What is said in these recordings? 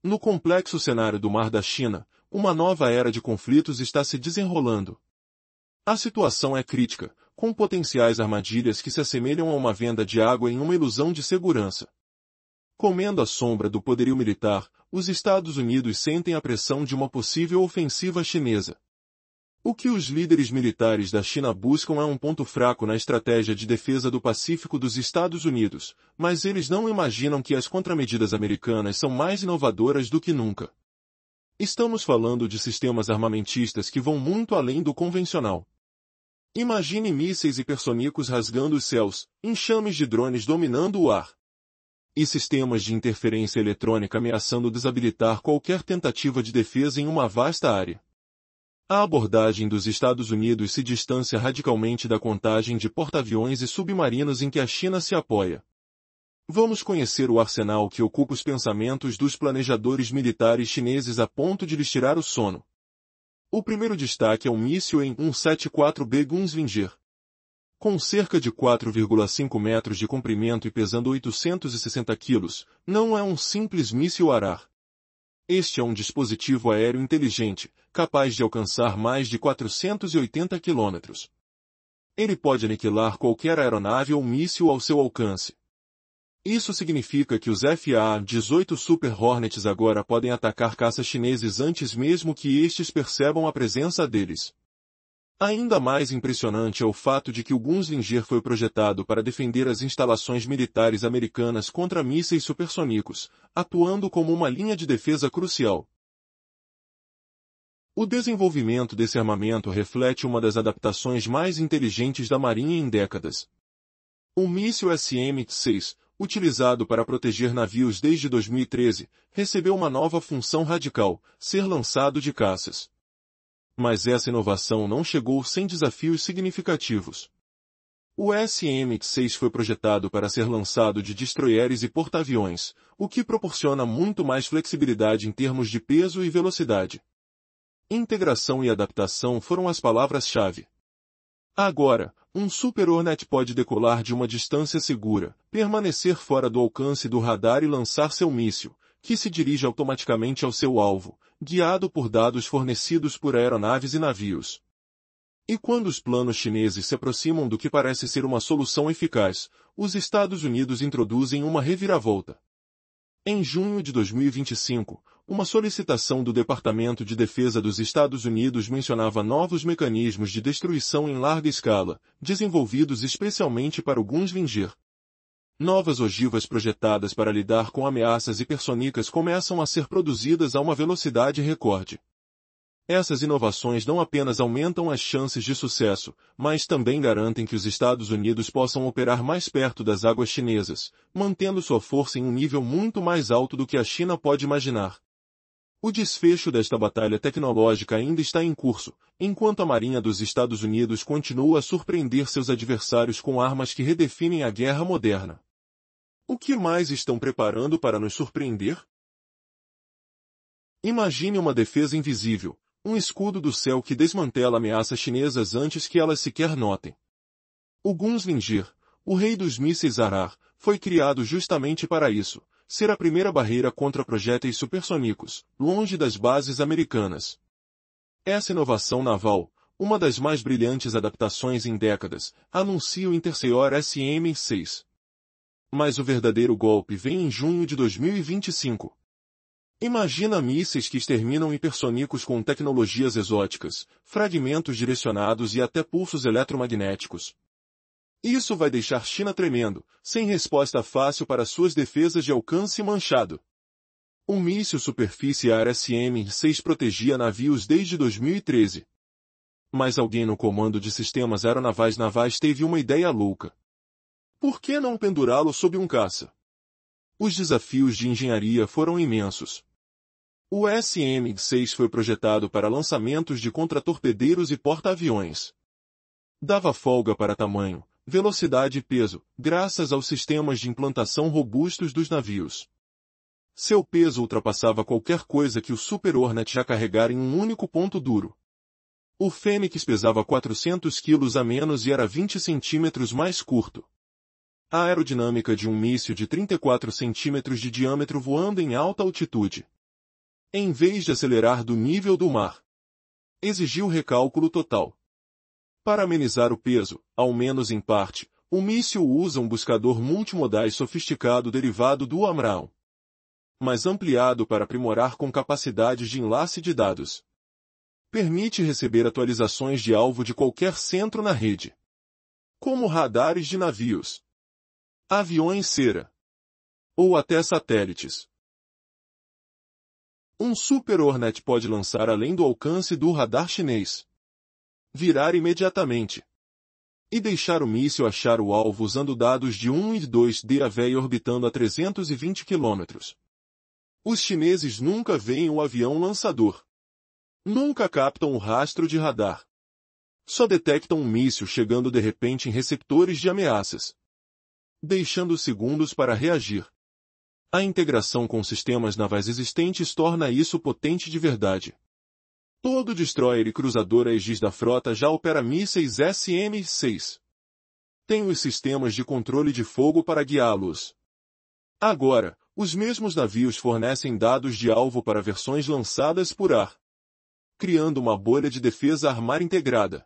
No complexo cenário do Mar da China, uma nova era de conflitos está se desenrolando. A situação é crítica, com potenciais armadilhas que se assemelham a uma venda de água em uma ilusão de segurança. Comendo a sombra do poderio militar, os Estados Unidos sentem a pressão de uma possível ofensiva chinesa. O que os líderes militares da China buscam é um ponto fraco na estratégia de defesa do Pacífico dos Estados Unidos, mas eles não imaginam que as contramedidas americanas são mais inovadoras do que nunca. Estamos falando de sistemas armamentistas que vão muito além do convencional. Imagine mísseis hipersônicos rasgando os céus, enxames de drones dominando o ar. E sistemas de interferência eletrônica ameaçando desabilitar qualquer tentativa de defesa em uma vasta área. A abordagem dos Estados Unidos se distancia radicalmente da contagem de porta-aviões e submarinos em que a China se apoia. Vamos conhecer o arsenal que ocupa os pensamentos dos planejadores militares chineses a ponto de lhes tirar o sono. O primeiro destaque é o míssil EM-174B Gunslinger. Com cerca de 4,5 metros de comprimento e pesando 860 quilos, não é um simples míssil arar. Este é um dispositivo aéreo inteligente, capaz de alcançar mais de 480 quilômetros. Ele pode aniquilar qualquer aeronave ou míssil ao seu alcance. Isso significa que os FA-18 Super Hornets agora podem atacar caças chineses antes mesmo que estes percebam a presença deles. Ainda mais impressionante é o fato de que o Gunslinger foi projetado para defender as instalações militares americanas contra mísseis supersônicos, atuando como uma linha de defesa crucial. O desenvolvimento desse armamento reflete uma das adaptações mais inteligentes da Marinha em décadas. O míssil SM-6, utilizado para proteger navios desde 2013, recebeu uma nova função radical: ser lançado de caças. Mas essa inovação não chegou sem desafios significativos. O SM-6 foi projetado para ser lançado de destroyeres e porta-aviões, o que proporciona muito mais flexibilidade em termos de peso e velocidade. Integração e adaptação foram as palavras-chave. Agora, um Super Hornet pode decolar de uma distância segura, permanecer fora do alcance do radar e lançar seu míssil, que se dirige automaticamente ao seu alvo, guiado por dados fornecidos por aeronaves e navios. E quando os planos chineses se aproximam do que parece ser uma solução eficaz, os Estados Unidos introduzem uma reviravolta. Em junho de 2025, uma solicitação do Departamento de Defesa dos Estados Unidos mencionava novos mecanismos de destruição em larga escala, desenvolvidos especialmente para o Gunslinger. Novas ogivas projetadas para lidar com ameaças hipersônicas começam a ser produzidas a uma velocidade recorde. Essas inovações não apenas aumentam as chances de sucesso, mas também garantem que os Estados Unidos possam operar mais perto das águas chinesas, mantendo sua força em um nível muito mais alto do que a China pode imaginar. O desfecho desta batalha tecnológica ainda está em curso, enquanto a Marinha dos Estados Unidos continua a surpreender seus adversários com armas que redefinem a guerra moderna. O que mais estão preparando para nos surpreender? Imagine uma defesa invisível, um escudo do céu que desmantela ameaças chinesas antes que elas sequer notem. O Gunslinger, o rei dos mísseis arar, foi criado justamente para isso: ser a primeira barreira contra projéteis supersônicos, longe das bases americanas. Essa inovação naval, uma das mais brilhantes adaptações em décadas, anuncia o Interceptor SM-6. Mas o verdadeiro golpe vem em junho de 2025. Imagina mísseis que exterminam hipersônicos com tecnologias exóticas, fragmentos direcionados e até pulsos eletromagnéticos. Isso vai deixar China tremendo, sem resposta fácil para suas defesas de alcance manchado. O míssil superfície-ar SM-6 protegia navios desde 2013. Mas alguém no comando de sistemas aeronavais navais teve uma ideia louca. Por que não pendurá-lo sob um caça? Os desafios de engenharia foram imensos. O SM-6 foi projetado para lançamentos de contratorpedeiros e porta-aviões. Dava folga para tamanho, velocidade e peso, graças aos sistemas de implantação robustos dos navios. Seu peso ultrapassava qualquer coisa que o Super Hornet já carregara em um único ponto duro. O Fênix pesava 400 quilos a menos e era 20 centímetros mais curto. A aerodinâmica de um míssil de 34 centímetros de diâmetro voando em alta altitude. em vez de acelerar do nível do mar. Exigiu recálculo total. Para amenizar o peso, ao menos em parte, o míssil usa um buscador multimodais sofisticado derivado do AMRAAM, mas ampliado para aprimorar com capacidades de enlace de dados. Permite receber atualizações de alvo de qualquer centro na rede, como radares de navios, aviões cera, ou até satélites. Um Super Hornet pode lançar além do alcance do radar chinês, virar imediatamente, e deixar o míssil achar o alvo usando dados de 1 e 2D AV orbitando a 320 km. Os chineses nunca veem o avião lançador. Nunca captam o rastro de radar. Só detectam um míssil chegando de repente em receptores de ameaças, deixando segundos para reagir. A integração com sistemas navais existentes torna isso potente de verdade. Todo destroyer e cruzador Aegis da frota já opera mísseis SM-6. Tem os sistemas de controle de fogo para guiá-los. Agora, os mesmos navios fornecem dados de alvo para versões lançadas por ar, criando uma bolha de defesa ar-mar integrada,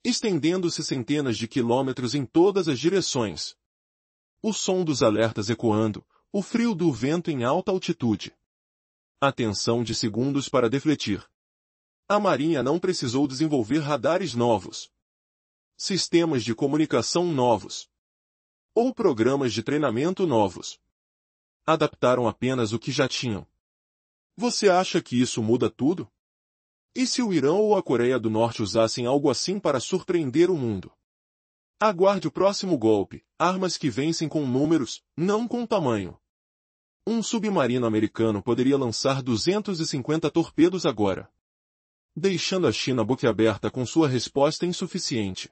estendendo-se centenas de quilômetros em todas as direções. O som dos alertas ecoando, o frio do vento em alta altitude. A tensão de segundos para defletir. A Marinha não precisou desenvolver radares novos, sistemas de comunicação novos, ou programas de treinamento novos. Adaptaram apenas o que já tinham. Você acha que isso muda tudo? E se o Irã ou a Coreia do Norte usassem algo assim para surpreender o mundo? Aguarde o próximo golpe, armas que vencem com números, não com tamanho. Um submarino americano poderia lançar 250 torpedos agora, deixando a China boquiaberta com sua resposta insuficiente.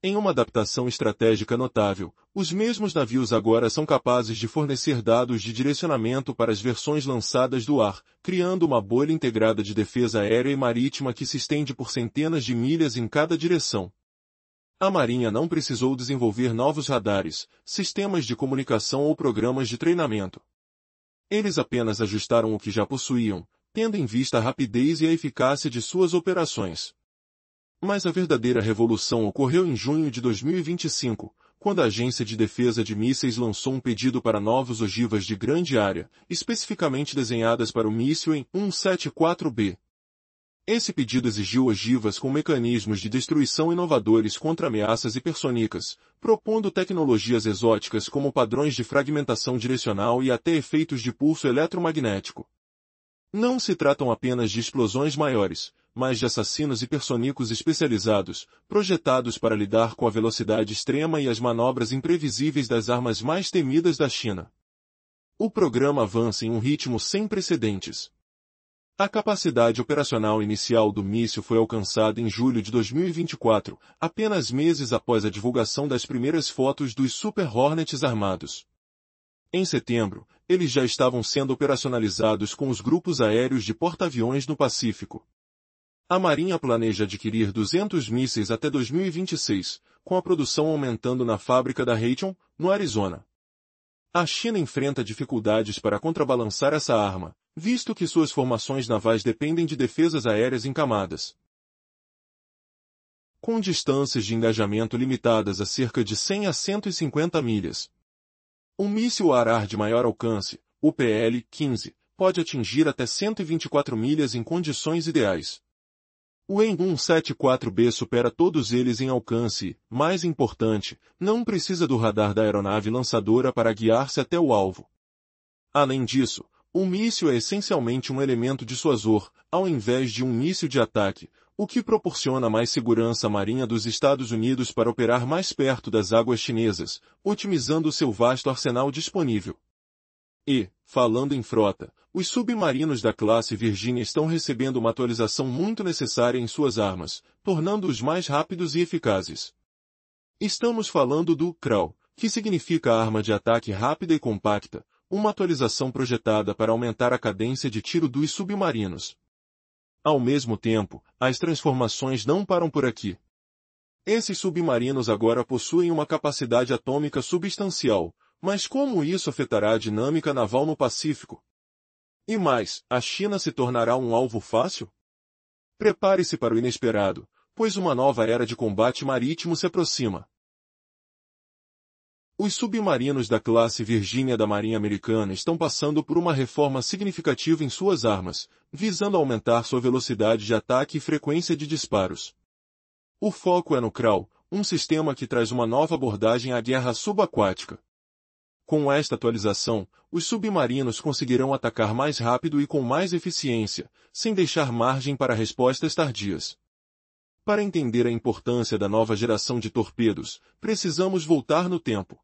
Em uma adaptação estratégica notável, os mesmos navios agora são capazes de fornecer dados de direcionamento para as versões lançadas do ar, criando uma bolha integrada de defesa aérea e marítima que se estende por centenas de milhas em cada direção. A Marinha não precisou desenvolver novos radares, sistemas de comunicação ou programas de treinamento. Eles apenas ajustaram o que já possuíam, tendo em vista a rapidez e a eficácia de suas operações. Mas a verdadeira revolução ocorreu em junho de 2025, quando a Agência de Defesa de Mísseis lançou um pedido para novas ogivas de grande área, especificamente desenhadas para o míssil em 174B. Esse pedido exigiu ogivas com mecanismos de destruição inovadores contra ameaças hipersônicas, propondo tecnologias exóticas como padrões de fragmentação direcional e até efeitos de pulso eletromagnético. Não se tratam apenas de explosões maiores, mas de assassinos hipersônicos especializados, projetados para lidar com a velocidade extrema e as manobras imprevisíveis das armas mais temidas da China. O programa avança em um ritmo sem precedentes. A capacidade operacional inicial do míssil foi alcançada em julho de 2024, apenas meses após a divulgação das primeiras fotos dos Super Hornets armados. Em setembro, eles já estavam sendo operacionalizados com os grupos aéreos de porta-aviões no Pacífico. A Marinha planeja adquirir 200 mísseis até 2026, com a produção aumentando na fábrica da Raytheon, no Arizona. A China enfrenta dificuldades para contrabalançar essa arma, visto que suas formações navais dependem de defesas aéreas em camadas. Com distâncias de engajamento limitadas a cerca de 100 a 150 milhas. Um míssil ar-ar de maior alcance, o PL-15, pode atingir até 124 milhas em condições ideais. O EN-174B supera todos eles em alcance e, mais importante, não precisa do radar da aeronave lançadora para guiar-se até o alvo. Além disso, o míssil é essencialmente um elemento dissuasor, ao invés de um míssil de ataque, o que proporciona mais segurança à Marinha dos Estados Unidos para operar mais perto das águas chinesas, otimizando seu vasto arsenal disponível. E, falando em frota, os submarinos da classe Virginia estão recebendo uma atualização muito necessária em suas armas, tornando-os mais rápidos e eficazes. Estamos falando do CRAW, que significa Arma de Ataque Rápida e Compacta, uma atualização projetada para aumentar a cadência de tiro dos submarinos. Ao mesmo tempo, as transformações não param por aqui. Esses submarinos agora possuem uma capacidade atômica substancial, mas como isso afetará a dinâmica naval no Pacífico? E mais, a China se tornará um alvo fácil? Prepare-se para o inesperado, pois uma nova era de combate marítimo se aproxima. Os submarinos da classe Virginia da Marinha Americana estão passando por uma reforma significativa em suas armas, visando aumentar sua velocidade de ataque e frequência de disparos. O foco é no CRAL, um sistema que traz uma nova abordagem à guerra subaquática. Com esta atualização, os submarinos conseguirão atacar mais rápido e com mais eficiência, sem deixar margem para respostas tardias. Para entender a importância da nova geração de torpedos, precisamos voltar no tempo.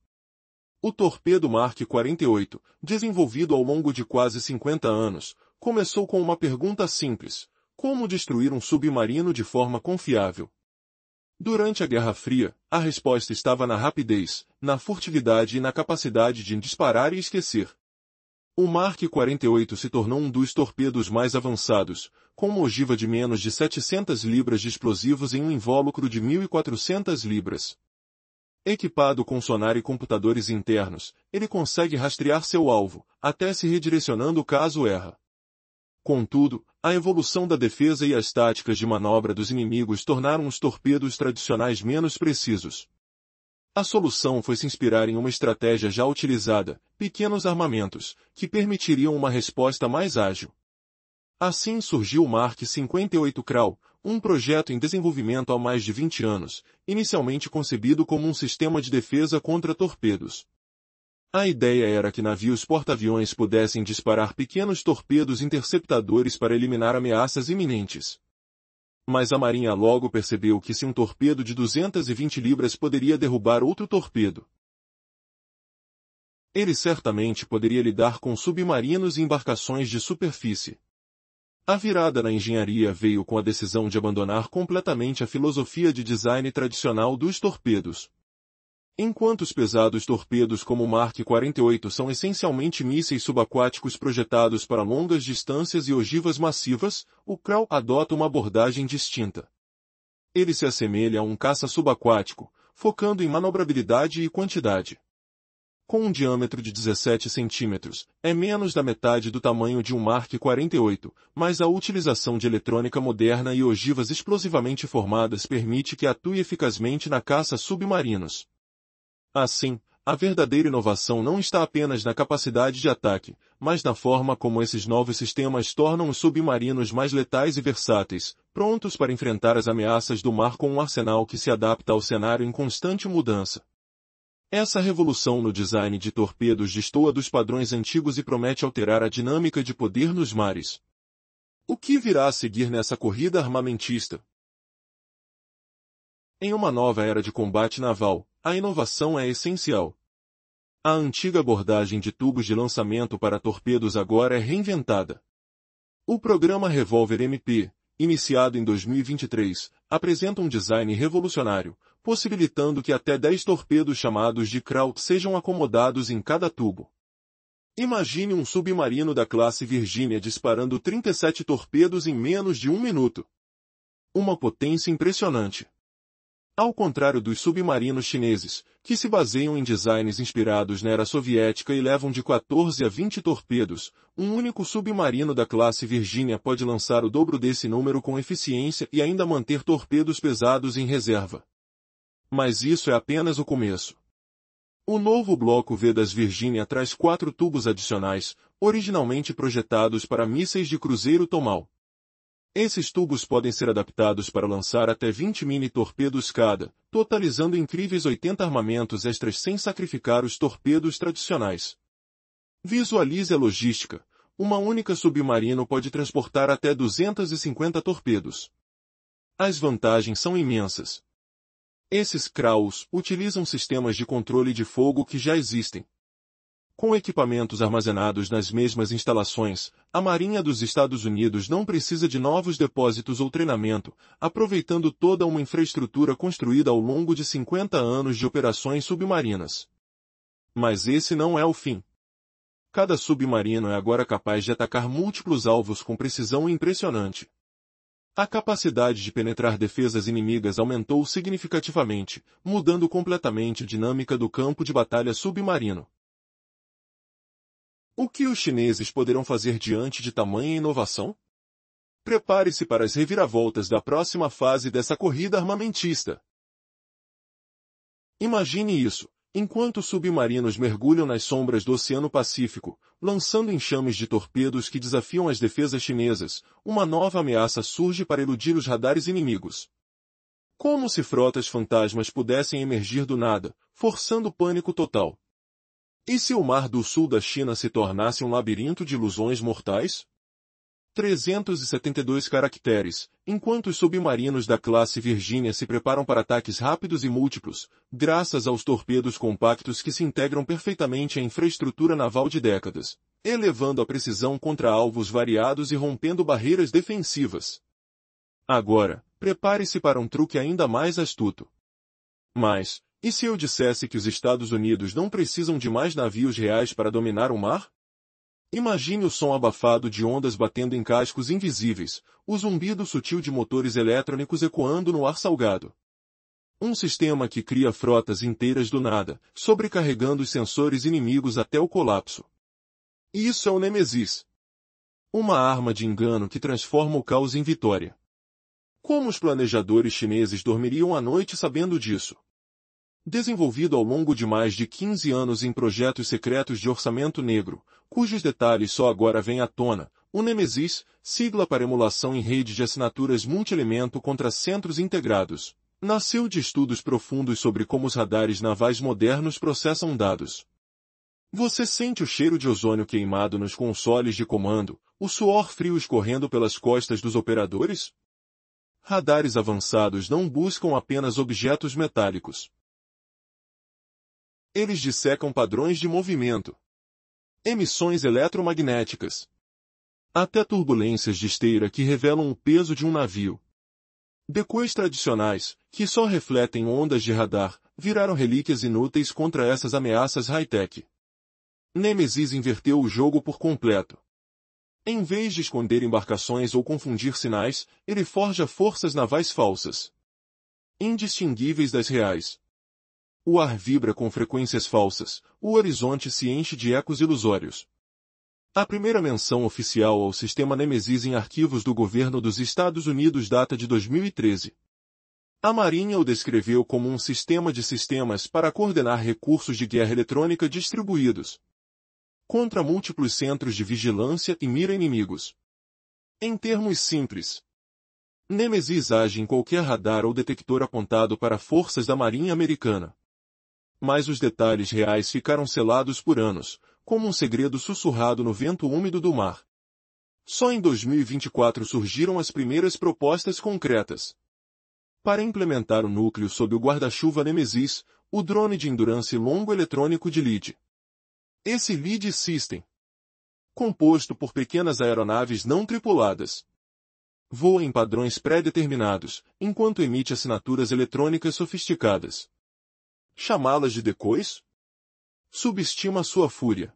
O torpedo Mark 48, desenvolvido ao longo de quase 50 anos, começou com uma pergunta simples: como destruir um submarino de forma confiável? Durante a Guerra Fria, a resposta estava na rapidez, na furtividade e na capacidade de disparar e esquecer. O Mark 48 se tornou um dos torpedos mais avançados, com uma ogiva de menos de 700 libras de explosivos em um invólucro de 1.400 libras. Equipado com sonar e computadores internos, ele consegue rastrear seu alvo, até se redirecionando caso erra. Contudo, a evolução da defesa e as táticas de manobra dos inimigos tornaram os torpedos tradicionais menos precisos. A solução foi se inspirar em uma estratégia já utilizada, pequenos armamentos, que permitiriam uma resposta mais ágil. Assim surgiu o Mark 58 CRAL, um projeto em desenvolvimento há mais de 20 anos, inicialmente concebido como um sistema de defesa contra torpedos. A ideia era que navios porta-aviões pudessem disparar pequenos torpedos interceptadores para eliminar ameaças iminentes. Mas a Marinha logo percebeu que se um torpedo de 220 libras poderia derrubar outro torpedo, ele certamente poderia lidar com submarinos e embarcações de superfície. A virada na engenharia veio com a decisão de abandonar completamente a filosofia de design tradicional dos torpedos. Enquanto os pesados torpedos como o Mark 48 são essencialmente mísseis subaquáticos projetados para longas distâncias e ogivas massivas, o CRAL adota uma abordagem distinta. Ele se assemelha a um caça subaquático, focando em manobrabilidade e quantidade. Com um diâmetro de 17 centímetros, é menos da metade do tamanho de um Mark 48, mas a utilização de eletrônica moderna e ogivas explosivamente formadas permite que atue eficazmente na caça submarinos. Assim, a verdadeira inovação não está apenas na capacidade de ataque, mas na forma como esses novos sistemas tornam os submarinos mais letais e versáteis, prontos para enfrentar as ameaças do mar com um arsenal que se adapta ao cenário em constante mudança. Essa revolução no design de torpedos destoa dos padrões antigos e promete alterar a dinâmica de poder nos mares. O que virá a seguir nessa corrida armamentista? Em uma nova era de combate naval, a inovação é essencial. A antiga abordagem de tubos de lançamento para torpedos agora é reinventada. O programa Revolver MP, iniciado em 2023, apresenta um design revolucionário, possibilitando que até 10 torpedos chamados de CRAL sejam acomodados em cada tubo. Imagine um submarino da classe Virginia disparando 37 torpedos em menos de 1 minuto. Uma potência impressionante. Ao contrário dos submarinos chineses, que se baseiam em designs inspirados na era soviética e levam de 14 a 20 torpedos, um único submarino da classe Virginia pode lançar o dobro desse número com eficiência e ainda manter torpedos pesados em reserva. Mas isso é apenas o começo. O novo bloco V das Virginia traz 4 tubos adicionais, originalmente projetados para mísseis de cruzeiro Tomahawk. Esses tubos podem ser adaptados para lançar até 20 mini-torpedos cada, totalizando incríveis 80 armamentos extras sem sacrificar os torpedos tradicionais. Visualize a logística. Uma única submarino pode transportar até 250 torpedos. As vantagens são imensas. Esses CRALs utilizam sistemas de controle de fogo que já existem. Com equipamentos armazenados nas mesmas instalações, a Marinha dos Estados Unidos não precisa de novos depósitos ou treinamento, aproveitando toda uma infraestrutura construída ao longo de 50 anos de operações submarinas. Mas esse não é o fim. Cada submarino é agora capaz de atacar múltiplos alvos com precisão impressionante. A capacidade de penetrar defesas inimigas aumentou significativamente, mudando completamente a dinâmica do campo de batalha submarino. O que os chineses poderão fazer diante de tamanha inovação? Prepare-se para as reviravoltas da próxima fase dessa corrida armamentista. Imagine isso, enquanto submarinos mergulham nas sombras do Oceano Pacífico, lançando enxames de torpedos que desafiam as defesas chinesas, uma nova ameaça surge para eludir os radares inimigos. Como se frotas fantasmas pudessem emergir do nada, forçando pânico total. E se o Mar do Sul da China se tornasse um labirinto de ilusões mortais? 372 caracteres, enquanto os submarinos da classe Virginia se preparam para ataques rápidos e múltiplos, graças aos torpedos compactos que se integram perfeitamente à infraestrutura naval de décadas, elevando a precisão contra alvos variados e rompendo barreiras defensivas. Agora, prepare-se para um truque ainda mais astuto. Mas, e se eu dissesse que os Estados Unidos não precisam de mais navios reais para dominar o mar? Imagine o som abafado de ondas batendo em cascos invisíveis, o zumbido sutil de motores eletrônicos ecoando no ar salgado. Um sistema que cria frotas inteiras do nada, sobrecarregando os sensores inimigos até o colapso. Isso é o Nemesis. Uma arma de engano que transforma o caos em vitória. Como os planejadores chineses dormiriam à noite sabendo disso? Desenvolvido ao longo de mais de 15 anos em projetos secretos de orçamento negro, cujos detalhes só agora vêm à tona, o Nemesis, sigla para emulação em rede de assinaturas multielemento contra centros integrados, nasceu de estudos profundos sobre como os radares navais modernos processam dados. Você sente o cheiro de ozônio queimado nos consoles de comando, o suor frio escorrendo pelas costas dos operadores? Radares avançados não buscam apenas objetos metálicos. Eles dissecam padrões de movimento, emissões eletromagnéticas, até turbulências de esteira que revelam o peso de um navio. Decoys tradicionais, que só refletem ondas de radar, viraram relíquias inúteis contra essas ameaças high-tech. Nemesis inverteu o jogo por completo. Em vez de esconder embarcações ou confundir sinais, ele forja forças navais falsas, indistinguíveis das reais. O ar vibra com frequências falsas, o horizonte se enche de ecos ilusórios. A primeira menção oficial ao sistema Nemesis em arquivos do governo dos Estados Unidos data de 2013. A Marinha o descreveu como um sistema de sistemas para coordenar recursos de guerra eletrônica distribuídos contra múltiplos centros de vigilância e mira inimigos. Em termos simples, Nemesis age em qualquer radar ou detector apontado para forças da Marinha Americana. Mas os detalhes reais ficaram selados por anos, como um segredo sussurrado no vento úmido do mar. Só em 2024 surgiram as primeiras propostas concretas. Para implementar o núcleo sob o guarda-chuva Nemesis, o drone de endurance longo eletrônico de LEAD. Esse LEAD System, composto por pequenas aeronaves não tripuladas, voa em padrões pré-determinados, enquanto emite assinaturas eletrônicas sofisticadas. Chamá-las de decoys? Subestima sua fúria.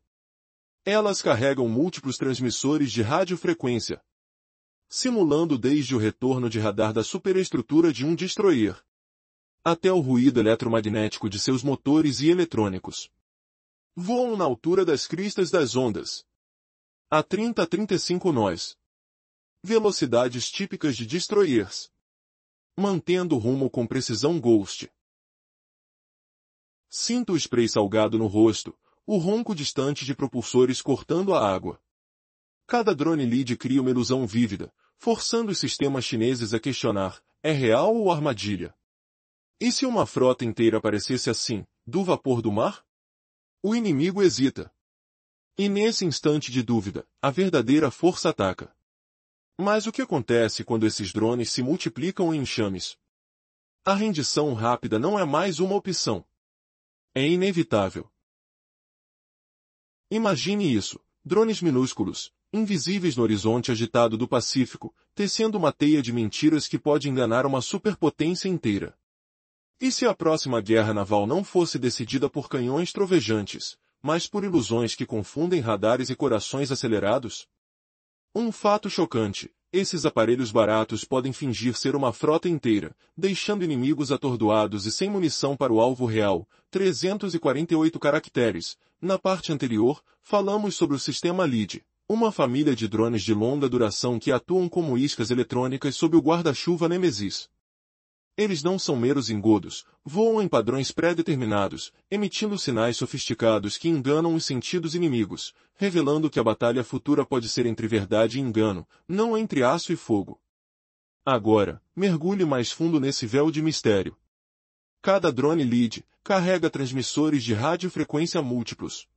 Elas carregam múltiplos transmissores de radiofrequência, simulando desde o retorno de radar da superestrutura de um destroyer, até o ruído eletromagnético de seus motores e eletrônicos. Voam na altura das cristas das ondas, a 30 a 35 nós. Velocidades típicas de destroyers, mantendo o rumo com precisão Ghost. Sinto o spray salgado no rosto, o ronco distante de propulsores cortando a água. Cada drone LEAD cria uma ilusão vívida, forçando os sistemas chineses a questionar, é real ou armadilha? E se uma frota inteira aparecesse assim, do vapor do mar? O inimigo hesita. E nesse instante de dúvida, a verdadeira força ataca. Mas o que acontece quando esses drones se multiplicam em enxames? A rendição rápida não é mais uma opção. É inevitável. Imagine isso, drones minúsculos, invisíveis no horizonte agitado do Pacífico, tecendo uma teia de mentiras que pode enganar uma superpotência inteira. E se a próxima guerra naval não fosse decidida por canhões trovejantes, mas por ilusões que confundem radares e corações acelerados? Um fato chocante, esses aparelhos baratos podem fingir ser uma frota inteira, deixando inimigos atordoados e sem munição para o alvo real, 348 caracteres, Na parte anterior, falamos sobre o sistema LEAD, uma família de drones de longa duração que atuam como iscas eletrônicas sob o guarda-chuva Nemesis. Eles não são meros engodos, voam em padrões pré-determinados, emitindo sinais sofisticados que enganam os sentidos inimigos, revelando que a batalha futura pode ser entre verdade e engano, não entre aço e fogo. Agora, mergulhe mais fundo nesse véu de mistério. Cada drone LEAD carrega transmissores de radiofrequência múltiplos.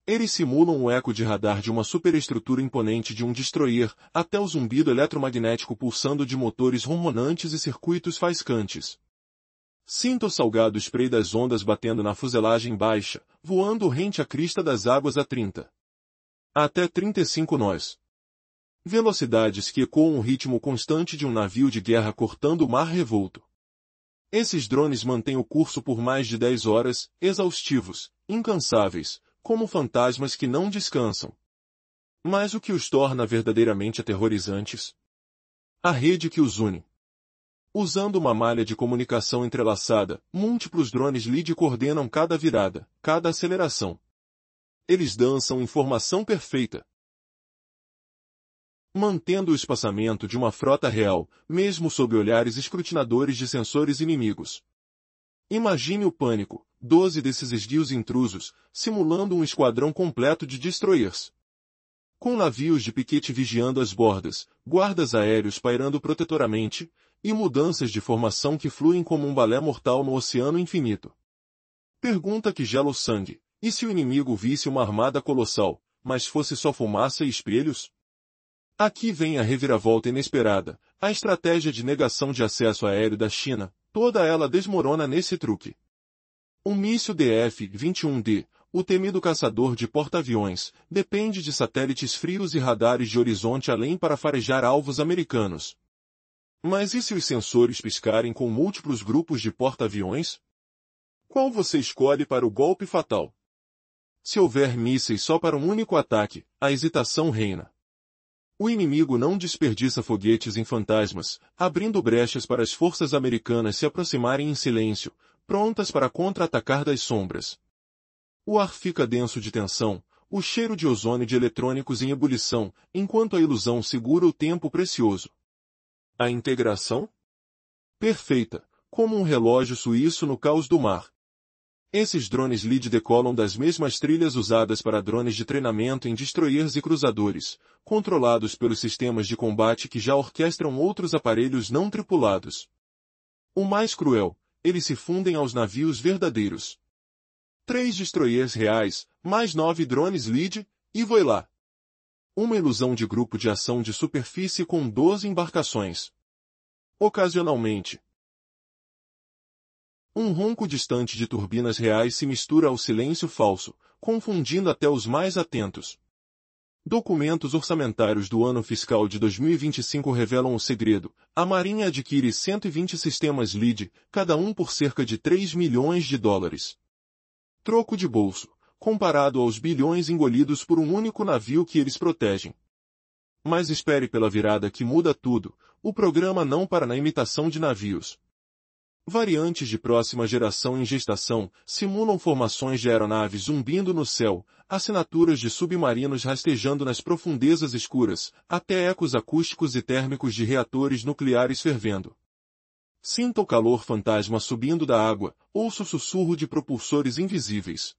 Eles simulam o eco de radar de uma superestrutura imponente de um destroyer, até o zumbido eletromagnético pulsando de motores ronronantes e circuitos faiscantes. Sinta o salgado spray das ondas batendo na fuselagem baixa, voando rente à crista das águas a 30 até 35 nós. Velocidades que ecoam o ritmo constante de um navio de guerra cortando o mar revolto. Esses drones mantêm o curso por mais de 10 horas, exaustivos, incansáveis, como fantasmas que não descansam. Mas o que os torna verdadeiramente aterrorizantes? A rede que os une. Usando uma malha de comunicação entrelaçada, múltiplos drones LEAD coordenam cada virada, cada aceleração. Eles dançam em formação perfeita, mantendo o espaçamento de uma frota real, mesmo sob olhares escrutinadores de sensores inimigos. Imagine o pânico, 12 desses esguios intrusos, simulando um esquadrão completo de destroyers. Com navios de piquete vigiando as bordas, guardas aéreos pairando protetoramente, e mudanças de formação que fluem como um balé mortal no oceano infinito. Pergunta que gela o sangue: e se o inimigo visse uma armada colossal, mas fosse só fumaça e espelhos? Aqui vem a reviravolta inesperada, a estratégia de negação de acesso aéreo da China, toda ela desmorona nesse truque. Um míssil DF-21D, o temido caçador de porta-aviões, depende de satélites frios e radares de horizonte além para farejar alvos americanos. Mas e se os sensores piscarem com múltiplos grupos de porta-aviões? Qual você escolhe para o golpe fatal? Se houver mísseis só para um único ataque, a hesitação reina. O inimigo não desperdiça foguetes em fantasmas, abrindo brechas para as forças americanas se aproximarem em silêncio, prontas para contra-atacar das sombras. O ar fica denso de tensão, o cheiro de ozônio de eletrônicos em ebulição, enquanto a ilusão segura o tempo precioso. A integração? Perfeita, como um relógio suíço no caos do mar. Esses drones LEAD decolam das mesmas trilhas usadas para drones de treinamento em destroyers e cruzadores, controlados pelos sistemas de combate que já orquestram outros aparelhos não tripulados. O mais cruel, eles se fundem aos navios verdadeiros. 3 destroyers reais, mais 9 drones LEAD, e voi lá. Uma ilusão de grupo de ação de superfície com 12 embarcações. Ocasionalmente, um ronco distante de turbinas reais se mistura ao silêncio falso, confundindo até os mais atentos. Documentos orçamentários do ano fiscal de 2025 revelam o segredo: a Marinha adquire 120 sistemas LEAD, cada um por cerca de 3 milhões de dólares. Troco de bolso, comparado aos bilhões engolidos por um único navio que eles protegem. Mas espere pela virada que muda tudo: o programa não para na imitação de navios. Variantes de próxima geração em gestação simulam formações de aeronaves zumbindo no céu, assinaturas de submarinos rastejando nas profundezas escuras, até ecos acústicos e térmicos de reatores nucleares fervendo. Sinta o calor fantasma subindo da água, ouça o sussurro de propulsores invisíveis.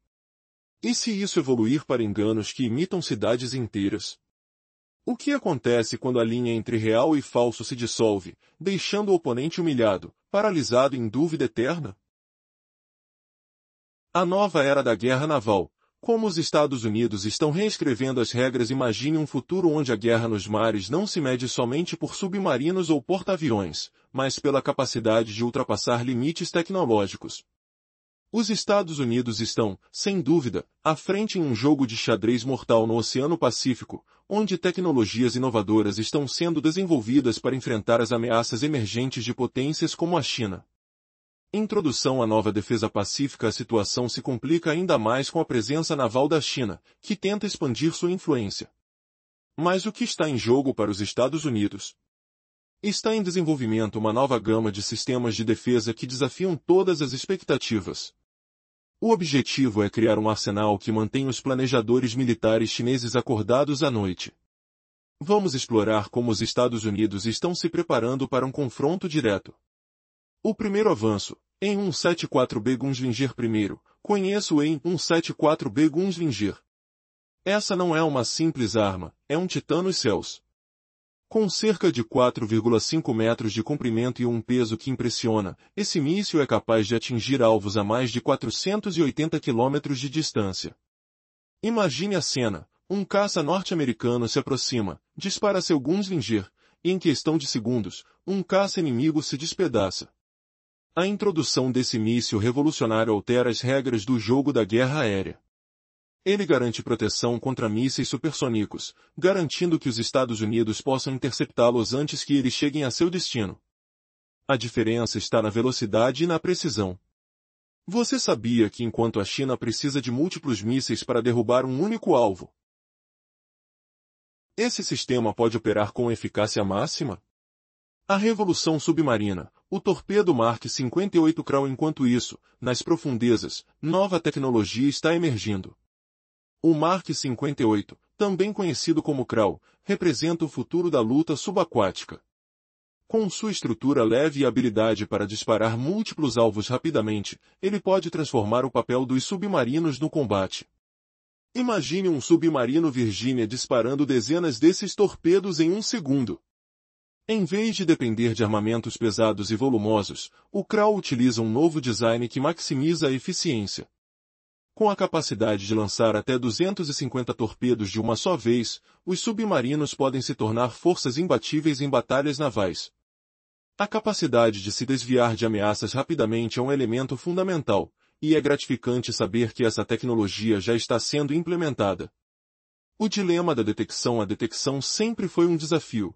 E se isso evoluir para enganos que imitam cidades inteiras? O que acontece quando a linha entre real e falso se dissolve, deixando o oponente humilhado, paralisado em dúvida eterna? A nova era da guerra naval. Como os Estados Unidos estão reescrevendo as regras, imagine um futuro onde a guerra nos mares não se mede somente por submarinos ou porta-aviões, mas pela capacidade de ultrapassar limites tecnológicos. Os Estados Unidos estão, sem dúvida, à frente em um jogo de xadrez mortal no Oceano Pacífico, onde tecnologias inovadoras estão sendo desenvolvidas para enfrentar as ameaças emergentes de potências como a China. Introdução à nova defesa pacífica. A situação se complica ainda mais com a presença naval da China, que tenta expandir sua influência. Mas o que está em jogo para os Estados Unidos? Está em desenvolvimento uma nova gama de sistemas de defesa que desafiam todas as expectativas. O objetivo é criar um arsenal que mantém os planejadores militares chineses acordados à noite. Vamos explorar como os Estados Unidos estão se preparando para um confronto direto. O primeiro avanço, em 174B Gunslinger I, conheço em 174B Gunslinger. Essa não é uma simples arma, é um titã nos céus. Com cerca de 4,5 metros de comprimento e um peso que impressiona, esse míssil é capaz de atingir alvos a mais de 480 quilômetros de distância. Imagine a cena, um caça norte-americano se aproxima, dispara seu Gunslinger, e em questão de segundos, um caça inimigo se despedaça. A introdução desse míssil revolucionário altera as regras do jogo da guerra aérea. Ele garante proteção contra mísseis supersônicos, garantindo que os Estados Unidos possam interceptá-los antes que eles cheguem a seu destino. A diferença está na velocidade e na precisão. Você sabia que enquanto a China precisa de múltiplos mísseis para derrubar um único alvo, esse sistema pode operar com eficácia máxima? A revolução submarina, o torpedo Mark 58 Krau. Enquanto isso, nas profundezas, nova tecnologia está emergindo. O Mark 58, também conhecido como Krau, representa o futuro da luta subaquática. Com sua estrutura leve e habilidade para disparar múltiplos alvos rapidamente, ele pode transformar o papel dos submarinos no combate. Imagine um submarino Virginia disparando dezenas desses torpedos em um segundo. Em vez de depender de armamentos pesados e volumosos, o Krau utiliza um novo design que maximiza a eficiência. Com a capacidade de lançar até 250 torpedos de uma só vez, os submarinos podem se tornar forças imbatíveis em batalhas navais. A capacidade de se desviar de ameaças rapidamente é um elemento fundamental, e é gratificante saber que essa tecnologia já está sendo implementada. O dilema da detecção. A detecção sempre foi um desafio.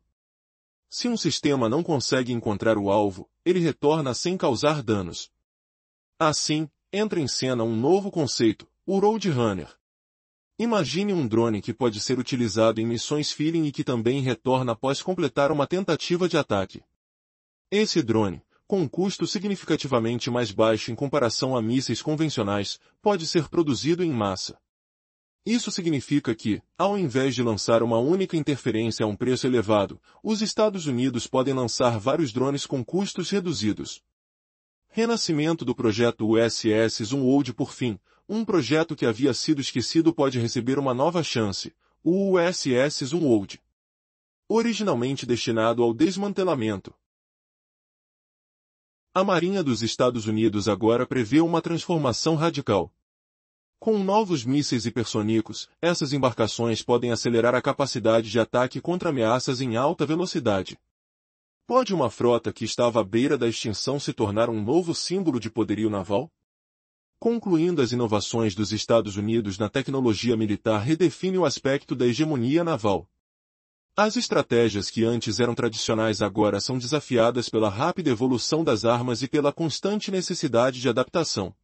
Se um sistema não consegue encontrar o alvo, ele retorna sem causar danos. Assim, entra em cena um novo conceito, o Roadrunner. Imagine um drone que pode ser utilizado em missões Feeling e que também retorna após completar uma tentativa de ataque. Esse drone, com um custo significativamente mais baixo em comparação a mísseis convencionais, pode ser produzido em massa. Isso significa que, ao invés de lançar uma única interferência a um preço elevado, os Estados Unidos podem lançar vários drones com custos reduzidos. Renascimento do projeto USS Zunwald. Por fim, um projeto que havia sido esquecido pode receber uma nova chance, o USS Zunwald. Originalmente destinado ao desmantelamento. A Marinha dos Estados Unidos agora prevê uma transformação radical. Com novos mísseis hipersônicos, essas embarcações podem acelerar a capacidade de ataque contra ameaças em alta velocidade. Pode uma frota que estava à beira da extinção se tornar um novo símbolo de poderio naval? Concluindo, as inovações dos Estados Unidos na tecnologia militar redefinem o aspecto da hegemonia naval. As estratégias que antes eram tradicionais agora são desafiadas pela rápida evolução das armas e pela constante necessidade de adaptação.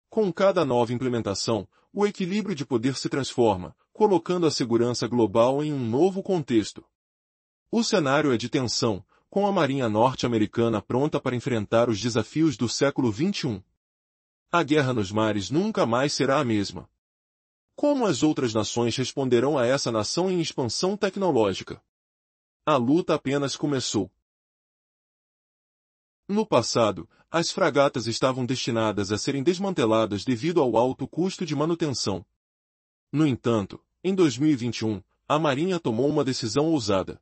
Com cada nova implementação, o equilíbrio de poder se transforma, colocando a segurança global em um novo contexto. O cenário é de tensão, com a Marinha norte-americana pronta para enfrentar os desafios do século XXI. A guerra nos mares nunca mais será a mesma. Como as outras nações responderão a essa nação em expansão tecnológica? A luta apenas começou. No passado, as fragatas estavam destinadas a serem desmanteladas devido ao alto custo de manutenção. No entanto, em 2021, a Marinha tomou uma decisão ousada.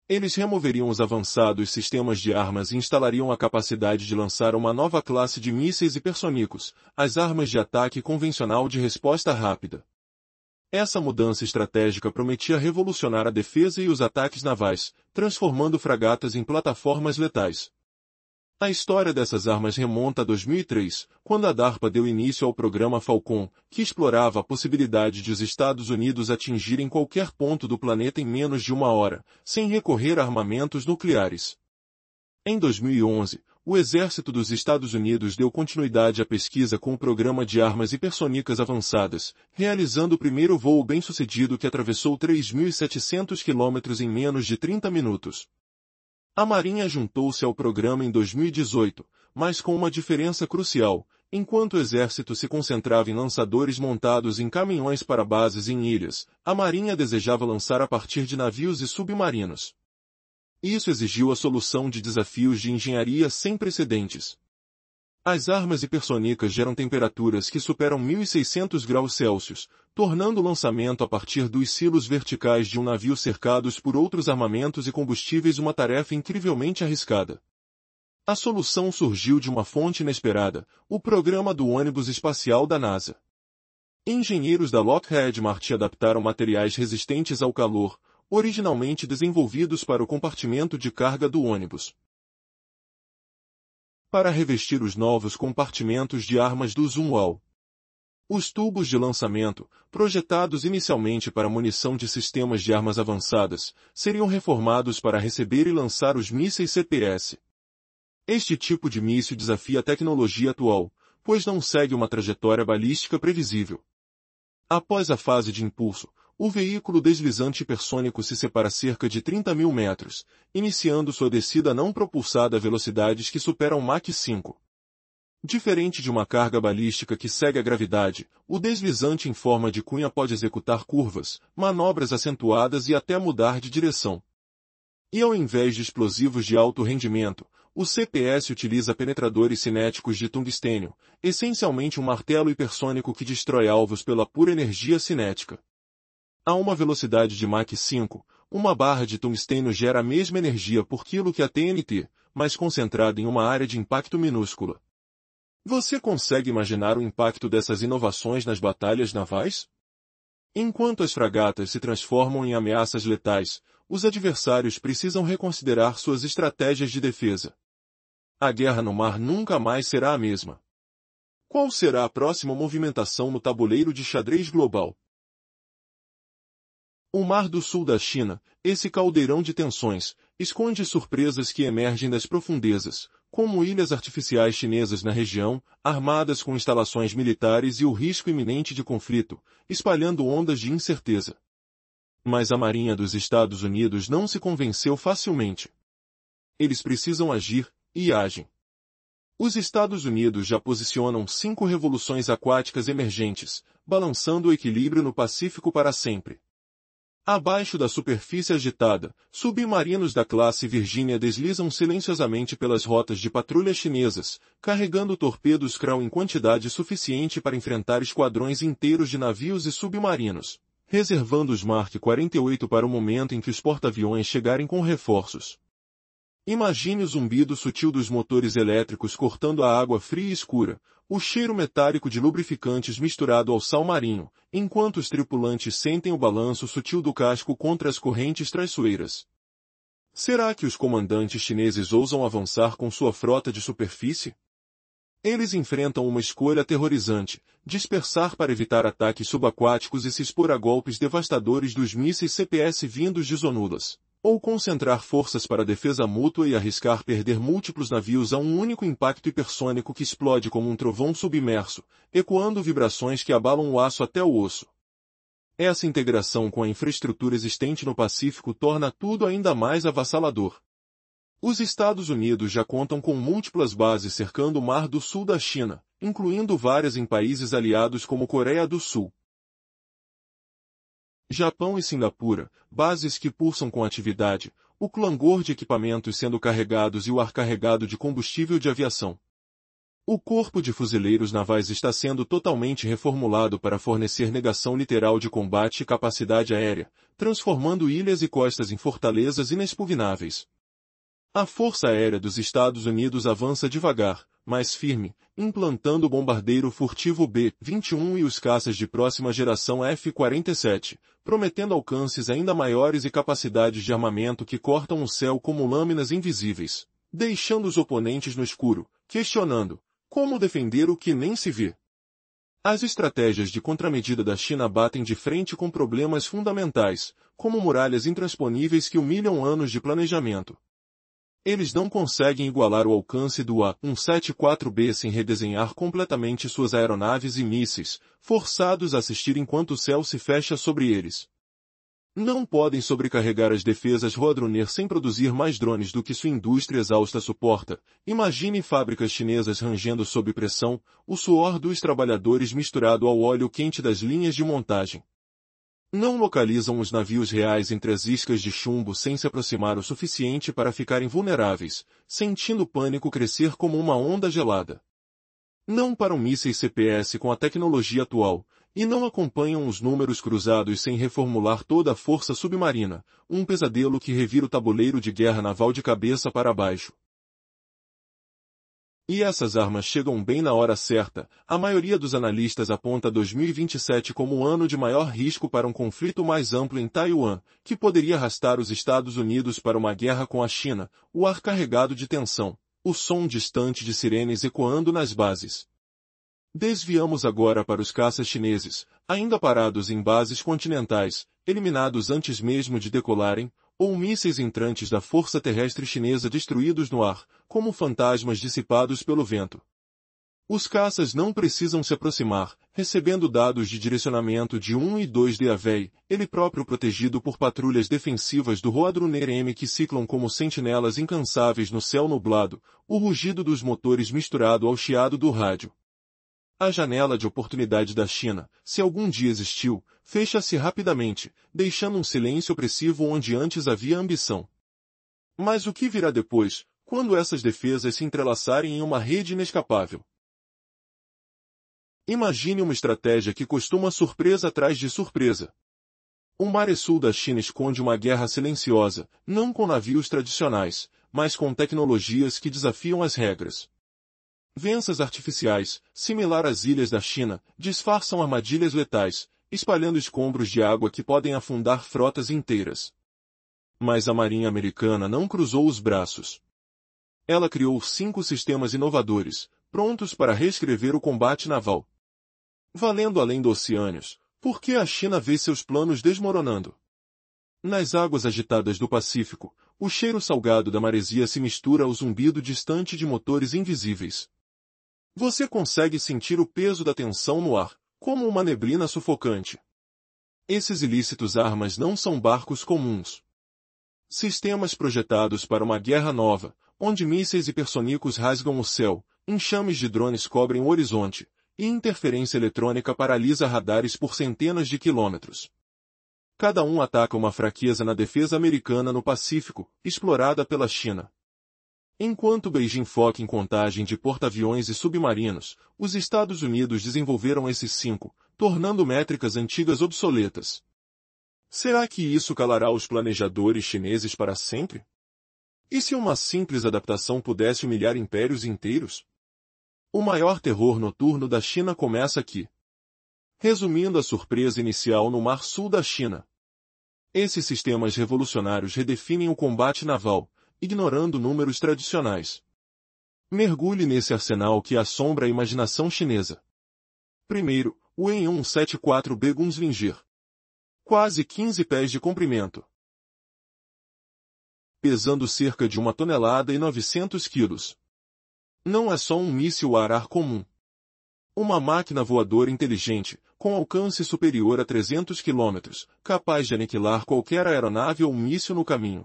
Eles removeriam os avançados sistemas de armas e instalariam a capacidade de lançar uma nova classe de mísseis hipersônicos, as armas de ataque convencional de resposta rápida. Essa mudança estratégica prometia revolucionar a defesa e os ataques navais, transformando fragatas em plataformas letais. A história dessas armas remonta a 2003, quando a DARPA deu início ao programa Falcon, que explorava a possibilidade de os Estados Unidos atingirem qualquer ponto do planeta em menos de uma hora, sem recorrer a armamentos nucleares. Em 2011, o Exército dos Estados Unidos deu continuidade à pesquisa com o programa de armas hipersônicas avançadas, realizando o primeiro voo bem-sucedido que atravessou 3.700 quilômetros em menos de 30 minutos. A Marinha juntou-se ao programa em 2018, mas com uma diferença crucial: Enquanto o exército se concentrava em lançadores montados em caminhões para bases em ilhas, a Marinha desejava lançar a partir de navios e submarinos. Isso exigiu a solução de desafios de engenharia sem precedentes. As armas hipersônicas geram temperaturas que superam 1.600 graus Celsius, tornando o lançamento a partir dos silos verticais de um navio cercados por outros armamentos e combustíveis uma tarefa incrivelmente arriscada. A solução surgiu de uma fonte inesperada, o programa do ônibus espacial da NASA. Engenheiros da Lockheed Martin adaptaram materiais resistentes ao calor, originalmente desenvolvidos para o compartimento de carga do ônibus. Para revestir os novos compartimentos de armas do Zumwalt. Os tubos de lançamento, projetados inicialmente para munição de sistemas de armas avançadas, seriam reformados para receber e lançar os mísseis CPS. Este tipo de míssil desafia a tecnologia atual, pois não segue uma trajetória balística previsível. Após a fase de impulso, o veículo deslizante hipersônico se separa cerca de 30.000 metros, iniciando sua descida não propulsada a velocidades que superam Mach 5. Diferente de uma carga balística que segue a gravidade, o deslizante em forma de cunha pode executar curvas, manobras acentuadas e até mudar de direção. E ao invés de explosivos de alto rendimento, o CPS utiliza penetradores cinéticos de tungstênio, essencialmente um martelo hipersônico que destrói alvos pela pura energia cinética. A uma velocidade de Mach 5, uma barra de tungstênio gera a mesma energia por quilo que a TNT, mas concentrada em uma área de impacto minúscula. Você consegue imaginar o impacto dessas inovações nas batalhas navais? Enquanto as fragatas se transformam em ameaças letais, os adversários precisam reconsiderar suas estratégias de defesa. A guerra no mar nunca mais será a mesma. Qual será a próxima movimentação no tabuleiro de xadrez global? O Mar do Sul da China, esse caldeirão de tensões, esconde surpresas que emergem das profundezas, como ilhas artificiais chinesas na região, armadas com instalações militares e o risco iminente de conflito, espalhando ondas de incerteza. Mas a Marinha dos Estados Unidos não se convenceu facilmente. Eles precisam agir, e agem. Os Estados Unidos já posicionam 5 revoluções aquáticas emergentes, balançando o equilíbrio no Pacífico para sempre. Abaixo da superfície agitada, submarinos da classe Virginia deslizam silenciosamente pelas rotas de patrulha chinesas, carregando torpedos Krau em quantidade suficiente para enfrentar esquadrões inteiros de navios e submarinos, reservando os Mark 48 para o momento em que os porta-aviões chegarem com reforços. Imagine o zumbido sutil dos motores elétricos cortando a água fria e escura, o cheiro metálico de lubrificantes misturado ao sal marinho, enquanto os tripulantes sentem o balanço sutil do casco contra as correntes traiçoeiras. Será que os comandantes chineses ousam avançar com sua frota de superfície? Eles enfrentam uma escolha aterrorizante: dispersar para evitar ataques subaquáticos e se expor a golpes devastadores dos mísseis CPS vindos de zonulas. Ou concentrar forças para defesa mútua e arriscar perder múltiplos navios a um único impacto hipersônico que explode como um trovão submerso, ecoando vibrações que abalam o aço até o osso. Essa integração com a infraestrutura existente no Pacífico torna tudo ainda mais avassalador. Os Estados Unidos já contam com múltiplas bases cercando o Mar do Sul da China, incluindo várias em países aliados como Coreia do Sul, Japão e Singapura, bases que pulsam com atividade, o clangor de equipamentos sendo carregados e o ar carregado de combustível de aviação. O corpo de fuzileiros navais está sendo totalmente reformulado para fornecer negação literal de combate e capacidade aérea, transformando ilhas e costas em fortalezas inexpugnáveis. A Força Aérea dos Estados Unidos avança devagar, mas firme, implantando o bombardeiro furtivo B-21 e os caças de próxima geração F-47, prometendo alcances ainda maiores e capacidades de armamento que cortam o céu como lâminas invisíveis, deixando os oponentes no escuro, questionando: como defender o que nem se vê? As estratégias de contramedida da China batem de frente com problemas fundamentais, como muralhas intransponíveis que humilham anos de planejamento. Eles não conseguem igualar o alcance do A-174B sem redesenhar completamente suas aeronaves e mísseis, forçados a assistir enquanto o céu se fecha sobre eles. Não podem sobrecarregar as defesas Roadrunner sem produzir mais drones do que sua indústria exausta suporta. Imagine fábricas chinesas rangendo sob pressão, o suor dos trabalhadores misturado ao óleo quente das linhas de montagem. Não localizam os navios reais entre as iscas de chumbo sem se aproximar o suficiente para ficarem vulneráveis, sentindo o pânico crescer como uma onda gelada. Não param mísseis CPS com a tecnologia atual, e não acompanham os números cruzados sem reformular toda a força submarina, um pesadelo que revira o tabuleiro de guerra naval de cabeça para baixo. E essas armas chegam bem na hora certa. A maioria dos analistas aponta 2027 como o ano de maior risco para um conflito mais amplo em Taiwan, que poderia arrastar os Estados Unidos para uma guerra com a China, o ar carregado de tensão, o som distante de sirenes ecoando nas bases. Desviamos agora para os caças chineses, ainda parados em bases continentais, eliminados antes mesmo de decolarem, ou mísseis entrantes da força terrestre chinesa destruídos no ar, como fantasmas dissipados pelo vento. Os caças não precisam se aproximar, recebendo dados de direcionamento de 1 e 2 de Avei, ele próprio protegido por patrulhas defensivas do Roadrunner M que ciclam como sentinelas incansáveis no céu nublado, o rugido dos motores misturado ao chiado do rádio. A janela de oportunidade da China, se algum dia existiu, fecha-se rapidamente, deixando um silêncio opressivo onde antes havia ambição. Mas o que virá depois, quando essas defesas se entrelaçarem em uma rede inescapável? Imagine uma estratégia que costuma surpresa atrás de surpresa. O Maresul da China esconde uma guerra silenciosa, não com navios tradicionais, mas com tecnologias que desafiam as regras. Venças artificiais, similar às ilhas da China, disfarçam armadilhas letais, espalhando escombros de água que podem afundar frotas inteiras. Mas a Marinha Americana não cruzou os braços. Ela criou 5 sistemas inovadores, prontos para reescrever o combate naval. Valendo além do oceânios, por que a China vê seus planos desmoronando? Nas águas agitadas do Pacífico, o cheiro salgado da maresia se mistura ao zumbido distante de motores invisíveis. Você consegue sentir o peso da tensão no ar, como uma neblina sufocante. Esses ilícitos armas não são barcos comuns. Sistemas projetados para uma guerra nova, onde mísseis hipersônicos rasgam o céu, enxames de drones cobrem o horizonte, e interferência eletrônica paralisa radares por centenas de quilômetros. Cada um ataca uma fraqueza na defesa americana no Pacífico, explorada pela China. Enquanto Beijing foca em contagem de porta-aviões e submarinos, os Estados Unidos desenvolveram esses 5, tornando métricas antigas obsoletas. Será que isso calará os planejadores chineses para sempre? E se uma simples adaptação pudesse humilhar impérios inteiros? O maior terror noturno da China começa aqui. Resumindo a surpresa inicial no Mar Sul da China. Esses sistemas revolucionários redefinem o combate naval, ignorando números tradicionais. Mergulhe nesse arsenal que assombra a imaginação chinesa. Primeiro, o En-174B Gunslinger. Quase 15 pés de comprimento. Pesando cerca de 1 tonelada e 900 quilos. Não é só um míssil ar-ar comum. Uma máquina voadora inteligente, com alcance superior a 300 km, capaz de aniquilar qualquer aeronave ou míssil no caminho.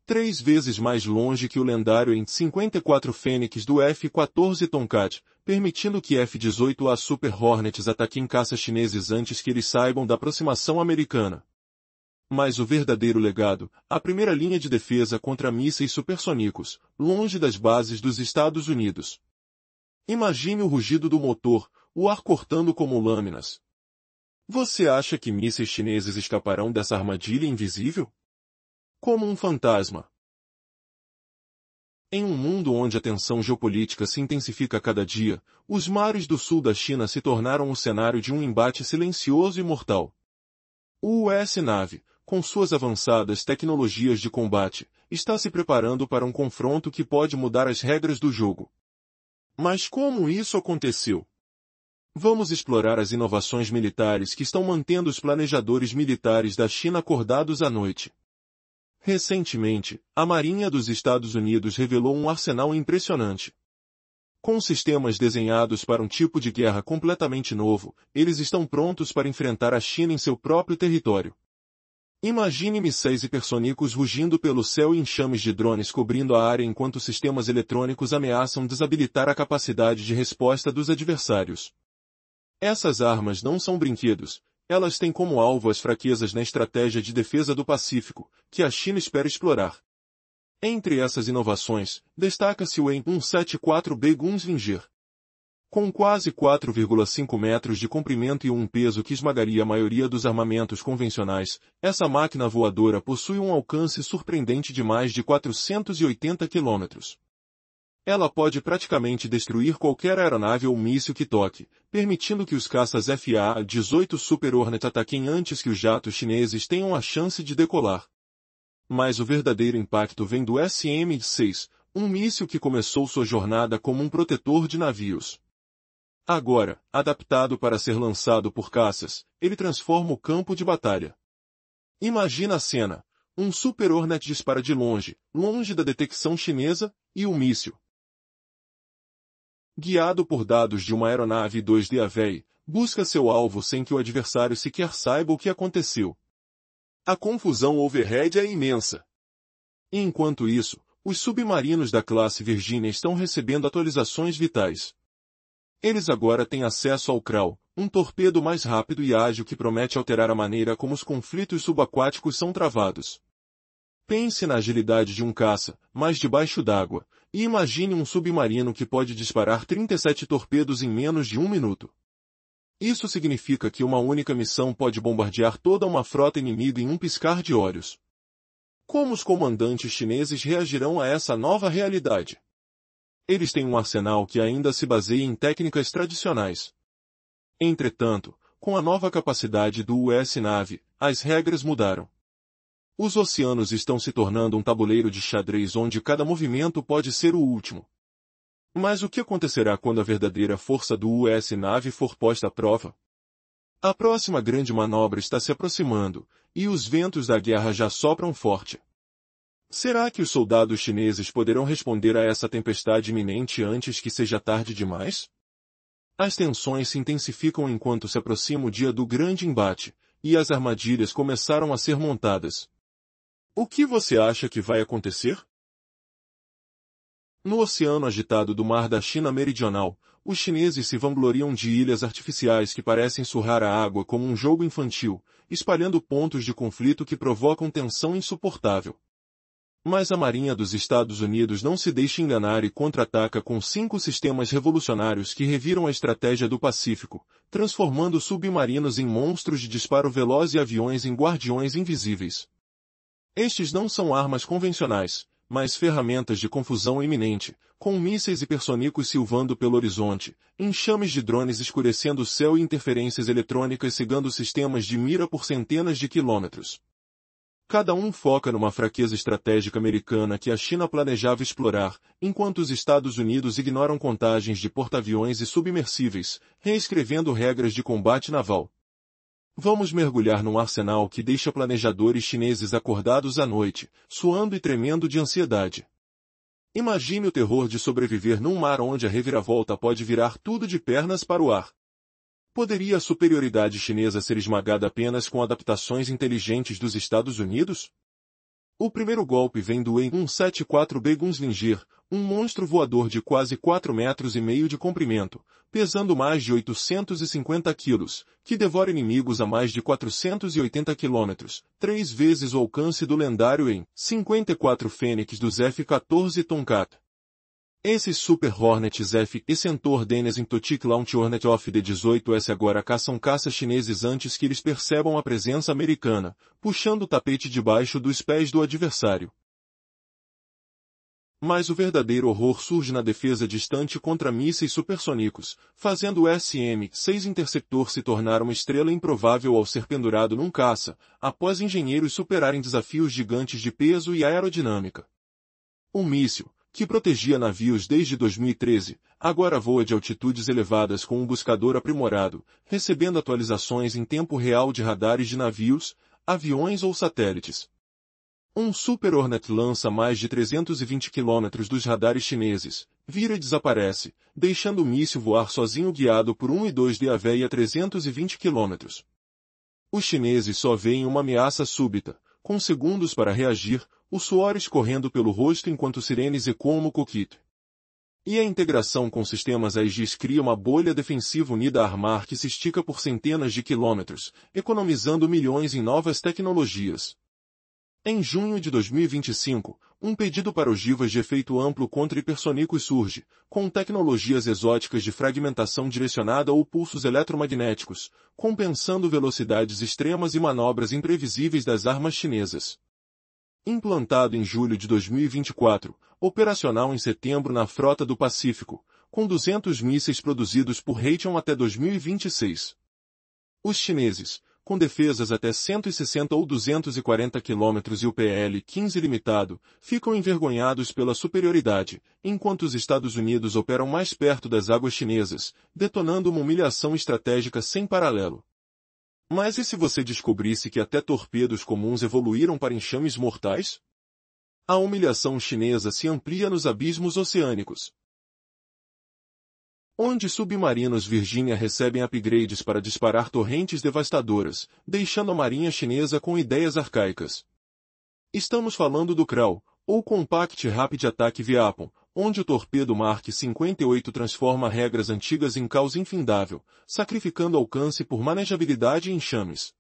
3 vezes mais longe que o lendário En-54 Fênix do F-14 Tomcat, permitindo que F-18A Super Hornets ataquem caças chineses antes que eles saibam da aproximação americana. Mas o verdadeiro legado, a primeira linha de defesa contra mísseis supersônicos, longe das bases dos Estados Unidos. Imagine o rugido do motor, o ar cortando como lâminas. Você acha que mísseis chineses escaparão dessa armadilha invisível? Como um fantasma. Em um mundo onde a tensão geopolítica se intensifica a cada dia, os mares do sul da China se tornaram o cenário de um embate silencioso e mortal. O US Navy, com suas avançadas tecnologias de combate, está se preparando para um confronto que pode mudar as regras do jogo. Mas como isso aconteceu? Vamos explorar as inovações militares que estão mantendo os planejadores militares da China acordados à noite. Recentemente, a Marinha dos Estados Unidos revelou um arsenal impressionante. Com sistemas desenhados para um tipo de guerra completamente novo, eles estão prontos para enfrentar a China em seu próprio território. Imagine mísseis hipersônicos rugindo pelo céu e enxames de drones cobrindo a área enquanto sistemas eletrônicos ameaçam desabilitar a capacidade de resposta dos adversários. Essas armas não são brinquedos, elas têm como alvo as fraquezas na estratégia de defesa do Pacífico, que a China espera explorar. Entre essas inovações, destaca-se o EN-174B Gunslinger. Com quase 4,5 metros de comprimento e um peso que esmagaria a maioria dos armamentos convencionais, essa máquina voadora possui um alcance surpreendente de mais de 480 quilômetros. Ela pode praticamente destruir qualquer aeronave ou míssil que toque, permitindo que os caças FA-18 Super Hornet ataquem antes que os jatos chineses tenham a chance de decolar. Mas o verdadeiro impacto vem do SM-6, um míssil que começou sua jornada como um protetor de navios. Agora, adaptado para ser lançado por caças, ele transforma o campo de batalha. Imagina a cena. Um Super Hornet dispara de longe, longe da detecção chinesa, e o míssil, guiado por dados de uma aeronave 2D AVEI, busca seu alvo sem que o adversário sequer saiba o que aconteceu. A confusão overhead é imensa. Enquanto isso, os submarinos da classe Virginia estão recebendo atualizações vitais. Eles agora têm acesso ao CRAL, um torpedo mais rápido e ágil que promete alterar a maneira como os conflitos subaquáticos são travados. Pense na agilidade de um caça, mas debaixo d'água, e imagine um submarino que pode disparar 37 torpedos em menos de 1 minuto. Isso significa que uma única missão pode bombardear toda uma frota inimiga em um piscar de olhos. Como os comandantes chineses reagirão a essa nova realidade? Eles têm um arsenal que ainda se baseia em técnicas tradicionais. Entretanto, com a nova capacidade do US-Navy, as regras mudaram. Os oceanos estão se tornando um tabuleiro de xadrez onde cada movimento pode ser o último. Mas o que acontecerá quando a verdadeira força do US-Navy for posta à prova? A próxima grande manobra está se aproximando, e os ventos da guerra já sopram forte. Será que os soldados chineses poderão responder a essa tempestade iminente antes que seja tarde demais? As tensões se intensificam enquanto se aproxima o dia do grande embate, e as armadilhas começaram a ser montadas. O que você acha que vai acontecer? No oceano agitado do Mar da China Meridional, os chineses se vangloriam de ilhas artificiais que parecem surrar a água como um jogo infantil, espalhando pontos de conflito que provocam tensão insuportável. Mas a Marinha dos Estados Unidos não se deixa enganar e contra-ataca com 5 sistemas revolucionários que reviram a estratégia do Pacífico, transformando submarinos em monstros de disparo veloz e aviões em guardiões invisíveis. Estes não são armas convencionais, mas ferramentas de confusão iminente, com mísseis hipersônicos silvando pelo horizonte, enxames de drones escurecendo o céu e interferências eletrônicas cegando sistemas de mira por centenas de quilômetros. Cada um foca numa fraqueza estratégica americana que a China planejava explorar, enquanto os Estados Unidos ignoram contagens de porta-aviões e submersíveis, reescrevendo regras de combate naval. Vamos mergulhar num arsenal que deixa planejadores chineses acordados à noite, suando e tremendo de ansiedade. Imagine o terror de sobreviver num mar onde a reviravolta pode virar tudo de pernas para o ar. Poderia a superioridade chinesa ser esmagada apenas com adaptações inteligentes dos Estados Unidos? O primeiro golpe vem do EN-174B Gunslinger, um monstro voador de quase 4,5 metros de comprimento, pesando mais de 850 quilos, que devora inimigos a mais de 480 quilômetros, 3 vezes o alcance do lendário EN-54 Fênix dos F-14 Tomcat. Esses Super Hornets F e Centaur Dennis Intotic Launch Hornet of D-18S agora caçam caças chineses antes que eles percebam a presença americana, puxando o tapete debaixo dos pés do adversário. Mas o verdadeiro horror surge na defesa distante contra mísseis supersônicos, fazendo o SM-6 Interceptor se tornar uma estrela improvável ao ser pendurado num caça, após engenheiros superarem desafios gigantes de peso e aerodinâmica. O míssil, que protegia navios desde 2013, agora voa de altitudes elevadas com um buscador aprimorado, recebendo atualizações em tempo real de radares de navios, aviões ou satélites. Um Super Hornet lança mais de 320 km dos radares chineses, vira e desaparece, deixando o míssil voar sozinho guiado por um e 2D AVEI a 320 km. Os chineses só veem uma ameaça súbita, com segundos para reagir, o suor escorrendo pelo rosto enquanto sirenes ecoam no cockpit. E a integração com sistemas AIGs cria uma bolha defensiva unida a ar-mar que se estica por centenas de quilômetros, economizando milhões em novas tecnologias. Em junho de 2025, um pedido para ogivas de efeito amplo contra hipersônicos surge, com tecnologias exóticas de fragmentação direcionada ou pulsos eletromagnéticos, compensando velocidades extremas e manobras imprevisíveis das armas chinesas. Implantado em julho de 2024, operacional em setembro na Frota do Pacífico, com 200 mísseis produzidos por Raytheon até 2026. Os chineses, com defesas até 160 ou 240 km e o PL-15 limitado, ficam envergonhados pela superioridade, enquanto os Estados Unidos operam mais perto das águas chinesas, detonando uma humilhação estratégica sem paralelo. Mas e se você descobrisse que até torpedos comuns evoluíram para enxames mortais? A humilhação chinesa se amplia nos abismos oceânicos, onde submarinos Virginia recebem upgrades para disparar torrentes devastadoras, deixando a marinha chinesa com ideias arcaicas. Estamos falando do CRAL, ou Compact Rapid Attack Weapon, onde o torpedo Mark 58 transforma regras antigas em caos infindável, sacrificando alcance por manejabilidade e enxames.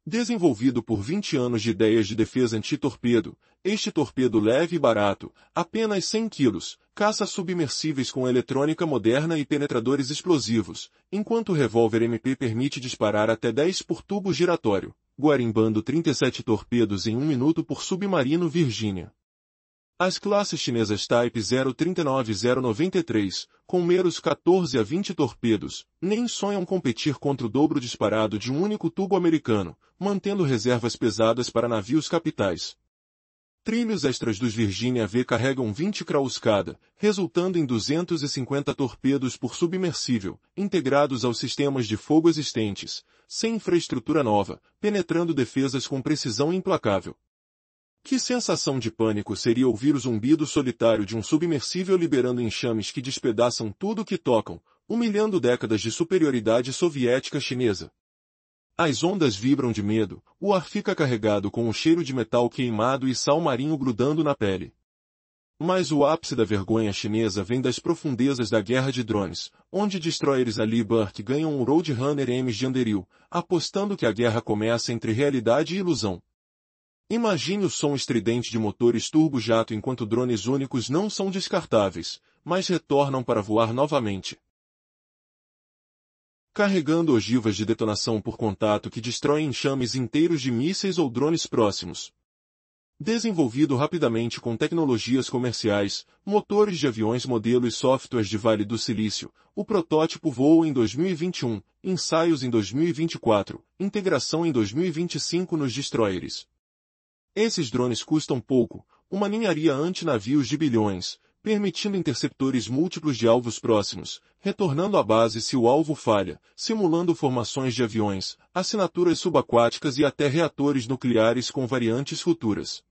Desenvolvido por 20 anos de ideias de defesa anti-torpedo, este torpedo leve e barato, apenas 100 quilos, caça submersíveis com eletrônica moderna e penetradores explosivos, enquanto o revólver MP permite disparar até 10 por tubo giratório, guarimbando 37 torpedos em 1 minuto por submarino Virginia. As classes chinesas Type 039 e 093, com meros 14 a 20 torpedos, nem sonham competir contra o dobro disparado de um único tubo americano, mantendo reservas pesadas para navios capitais. Trilhos extras dos Virginia V carregam 20 Kraus cada, resultando em 250 torpedos por submersível, integrados aos sistemas de fogo existentes, sem infraestrutura nova, penetrando defesas com precisão implacável. Que sensação de pânico seria ouvir o zumbido solitário de um submersível liberando enxames que despedaçam tudo que tocam, humilhando décadas de superioridade soviética chinesa. As ondas vibram de medo, o ar fica carregado com o cheiro de metal queimado e sal marinho grudando na pele. Mas o ápice da vergonha chinesa vem das profundezas da guerra de drones, onde destroyers Ali Burke ganham um Roadrunner M de Anderil, apostando que a guerra começa entre realidade e ilusão. Imagine o som estridente de motores turbo-jato enquanto drones únicos não são descartáveis, mas retornam para voar novamente, carregando ogivas de detonação por contato que destroem enxames inteiros de mísseis ou drones próximos. Desenvolvido rapidamente com tecnologias comerciais, motores de aviões modelo e softwares de Vale do Silício, o protótipo voa em 2021, ensaios em 2024, integração em 2025 nos destroyers. Esses drones custam pouco, uma ninharia anti-navios de bilhões, permitindo interceptores múltiplos de alvos próximos, retornando à base se o alvo falha, simulando formações de aviões, assinaturas subaquáticas e até reatores nucleares com variantes futuras.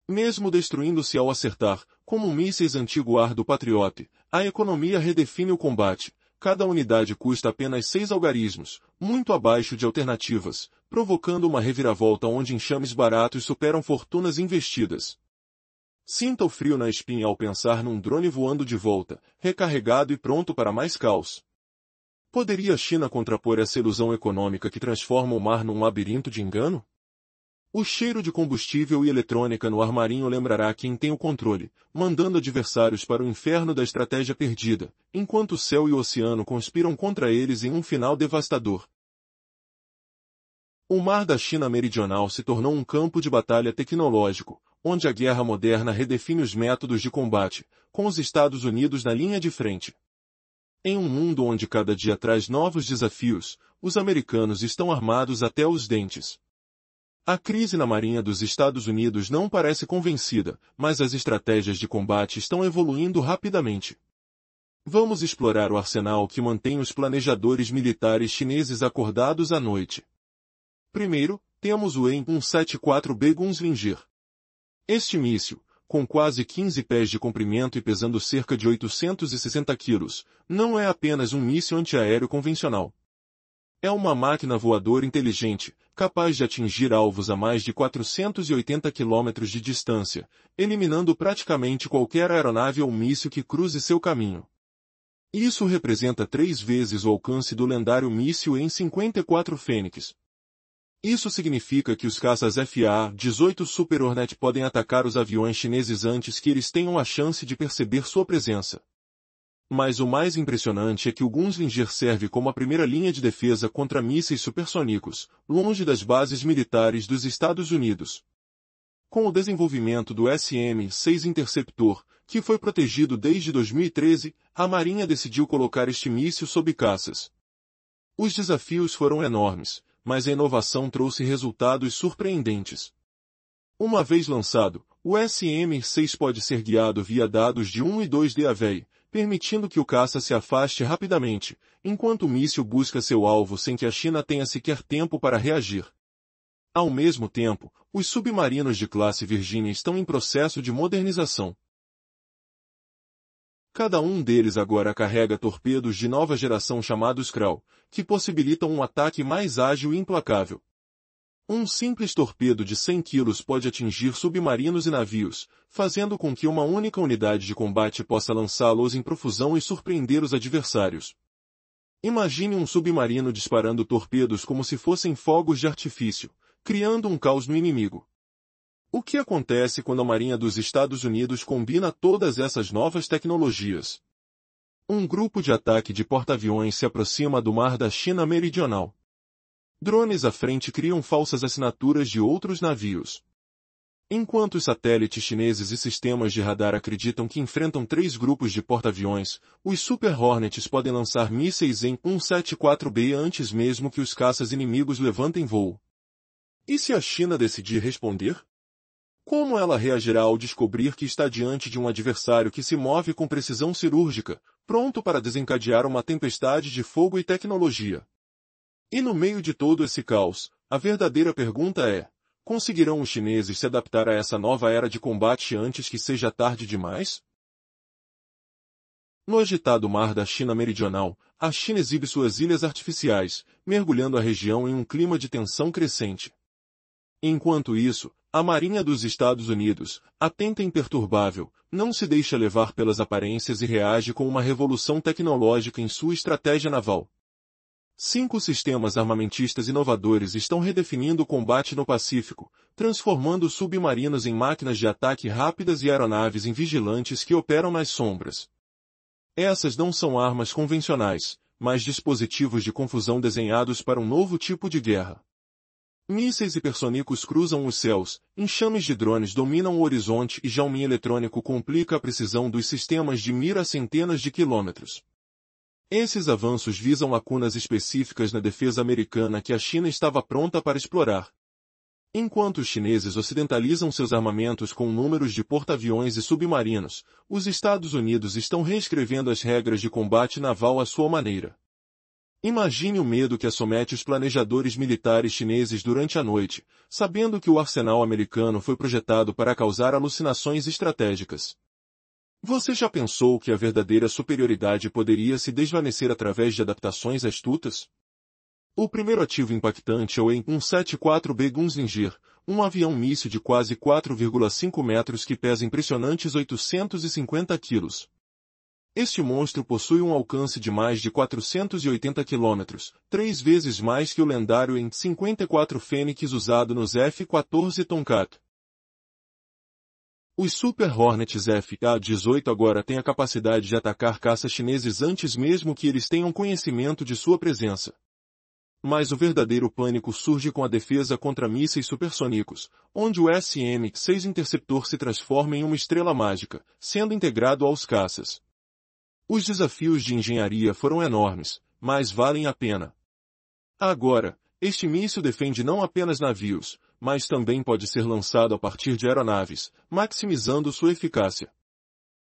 Mesmo destruindo-se ao acertar, como mísseis antigo ar do Patriot, a economia redefine o combate. Cada unidade custa apenas 6 algarismos, muito abaixo de alternativas, provocando uma reviravolta onde enxames baratos superam fortunas investidas. Sinta o frio na espinha ao pensar num drone voando de volta, recarregado e pronto para mais caos. Poderia a China contrapor essa ilusão econômica que transforma o mar num labirinto de engano? O cheiro de combustível e eletrônica no ar marinho lembrará quem tem o controle, mandando adversários para o inferno da estratégia perdida, enquanto o céu e o oceano conspiram contra eles em um final devastador. O Mar da China Meridional se tornou um campo de batalha tecnológico, onde a guerra moderna redefine os métodos de combate, com os Estados Unidos na linha de frente. Em um mundo onde cada dia traz novos desafios, os americanos estão armados até os dentes. A crise na Marinha dos Estados Unidos não parece convencida, mas as estratégias de combate estão evoluindo rapidamente. Vamos explorar o arsenal que mantém os planejadores militares chineses acordados à noite. Primeiro, temos o AIM-174B Gunslinger. Este míssil, com quase 15 pés de comprimento e pesando cerca de 860 quilos, não é apenas um míssil antiaéreo convencional. É uma máquina voadora inteligente, capaz de atingir alvos a mais de 480 km de distância, eliminando praticamente qualquer aeronave ou míssil que cruze seu caminho. Isso representa 3 vezes o alcance do lendário míssil AIM-54 Fênix. Isso significa que os caças FA-18 Super Hornet podem atacar os aviões chineses antes que eles tenham a chance de perceber sua presença. Mas o mais impressionante é que o Gunslinger serve como a primeira linha de defesa contra mísseis supersônicos, longe das bases militares dos Estados Unidos. Com o desenvolvimento do SM-6 Interceptor, que foi protegido desde 2013, a Marinha decidiu colocar este míssil sob caças. Os desafios foram enormes, mas a inovação trouxe resultados surpreendentes. Uma vez lançado, o SM-6 pode ser guiado via dados de 1 e 2 DAVEI, permitindo que o caça se afaste rapidamente, enquanto o míssil busca seu alvo sem que a China tenha sequer tempo para reagir. Ao mesmo tempo, os submarinos de classe Virginia estão em processo de modernização. Cada um deles agora carrega torpedos de nova geração chamados Krau, que possibilitam um ataque mais ágil e implacável. Um simples torpedo de 100 kg pode atingir submarinos e navios, fazendo com que uma única unidade de combate possa lançá-los em profusão e surpreender os adversários. Imagine um submarino disparando torpedos como se fossem fogos de artifício, criando um caos no inimigo. O que acontece quando a Marinha dos Estados Unidos combina todas essas novas tecnologias? Um grupo de ataque de porta-aviões se aproxima do mar da China Meridional. Drones à frente criam falsas assinaturas de outros navios. Enquanto os satélites chineses e sistemas de radar acreditam que enfrentam 3 grupos de porta-aviões, os Super Hornets podem lançar mísseis em 174B antes mesmo que os caças inimigos levantem voo. E se a China decidir responder? Como ela reagirá ao descobrir que está diante de um adversário que se move com precisão cirúrgica, pronto para desencadear uma tempestade de fogo e tecnologia? E no meio de todo esse caos, a verdadeira pergunta é: conseguirão os chineses se adaptar a essa nova era de combate antes que seja tarde demais? No agitado mar da China Meridional, a China exibe suas ilhas artificiais, mergulhando a região em um clima de tensão crescente. Enquanto isso, a Marinha dos Estados Unidos, atenta e imperturbável, não se deixa levar pelas aparências e reage com uma revolução tecnológica em sua estratégia naval. 5 sistemas armamentistas inovadores estão redefinindo o combate no Pacífico, transformando submarinos em máquinas de ataque rápidas e aeronaves em vigilantes que operam nas sombras. Essas não são armas convencionais, mas dispositivos de confusão desenhados para um novo tipo de guerra. Mísseis hipersônicos cruzam os céus, enxames de drones dominam o horizonte e já um mini eletrônico complica a precisão dos sistemas de mira a centenas de quilômetros. Esses avanços visam lacunas específicas na defesa americana que a China estava pronta para explorar. Enquanto os chineses ocidentalizam seus armamentos com números de porta-aviões e submarinos, os Estados Unidos estão reescrevendo as regras de combate naval à sua maneira. Imagine o medo que assomete os planejadores militares chineses durante a noite, sabendo que o arsenal americano foi projetado para causar alucinações estratégicas. Você já pensou que a verdadeira superioridade poderia se desvanecer através de adaptações astutas? O primeiro ativo impactante é o AIM-174B Gunslinger, um avião-míssil de quase 4,5 metros que pesa impressionantes 850 quilos. Este monstro possui um alcance de mais de 480 km, 3 vezes mais que o lendário AIM-54 Fênix usado nos F-14 Tomcat. Os Super Hornets FA-18 agora têm a capacidade de atacar caças chineses antes mesmo que eles tenham conhecimento de sua presença. Mas o verdadeiro pânico surge com a defesa contra mísseis supersônicos, onde o SM-6 Interceptor se transforma em uma estrela mágica, sendo integrado aos caças. Os desafios de engenharia foram enormes, mas valem a pena. Agora, este míssil defende não apenas navios, mas também pode ser lançado a partir de aeronaves, maximizando sua eficácia.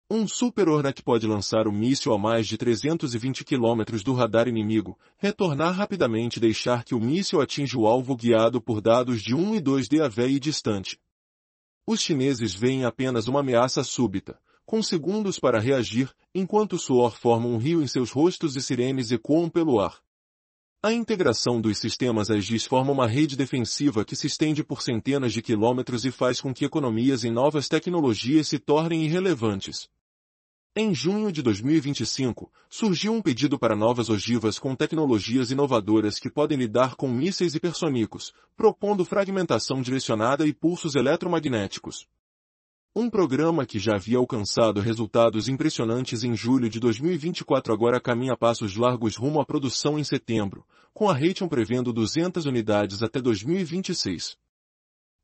Um Super Hornet pode lançar o míssil a mais de 320 km do radar inimigo, retornar rapidamente e deixar que o míssil atinja o alvo guiado por dados de 1 e 2 DAVEI distante. Os chineses veem apenas uma ameaça súbita, com segundos para reagir, enquanto o suor forma um rio em seus rostos e sirenes ecoam pelo ar. A integração dos sistemas Aegis forma uma rede defensiva que se estende por centenas de quilômetros e faz com que economias em novas tecnologias se tornem irrelevantes. Em junho de 2025, surgiu um pedido para novas ogivas com tecnologias inovadoras que podem lidar com mísseis hipersônicos, propondo fragmentação direcionada e pulsos eletromagnéticos. Um programa que já havia alcançado resultados impressionantes em julho de 2024 agora caminha a passos largos rumo à produção em setembro, com a Raytheon prevendo 200 unidades até 2026.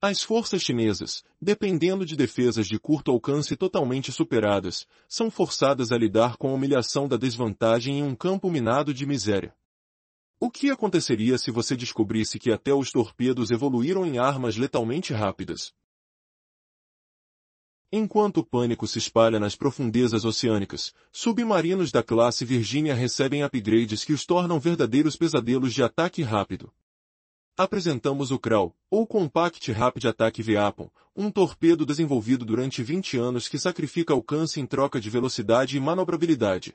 As forças chinesas, dependendo de defesas de curto alcance totalmente superadas, são forçadas a lidar com a humilhação da desvantagem em um campo minado de miséria. O que aconteceria se você descobrisse que até os torpedos evoluíram em armas letalmente rápidas? Enquanto o pânico se espalha nas profundezas oceânicas, submarinos da classe Virginia recebem upgrades que os tornam verdadeiros pesadelos de ataque rápido. Apresentamos o CRAL, ou Compact Rapid Attack Weapon, um torpedo desenvolvido durante 20 anos que sacrifica alcance em troca de velocidade e manobrabilidade.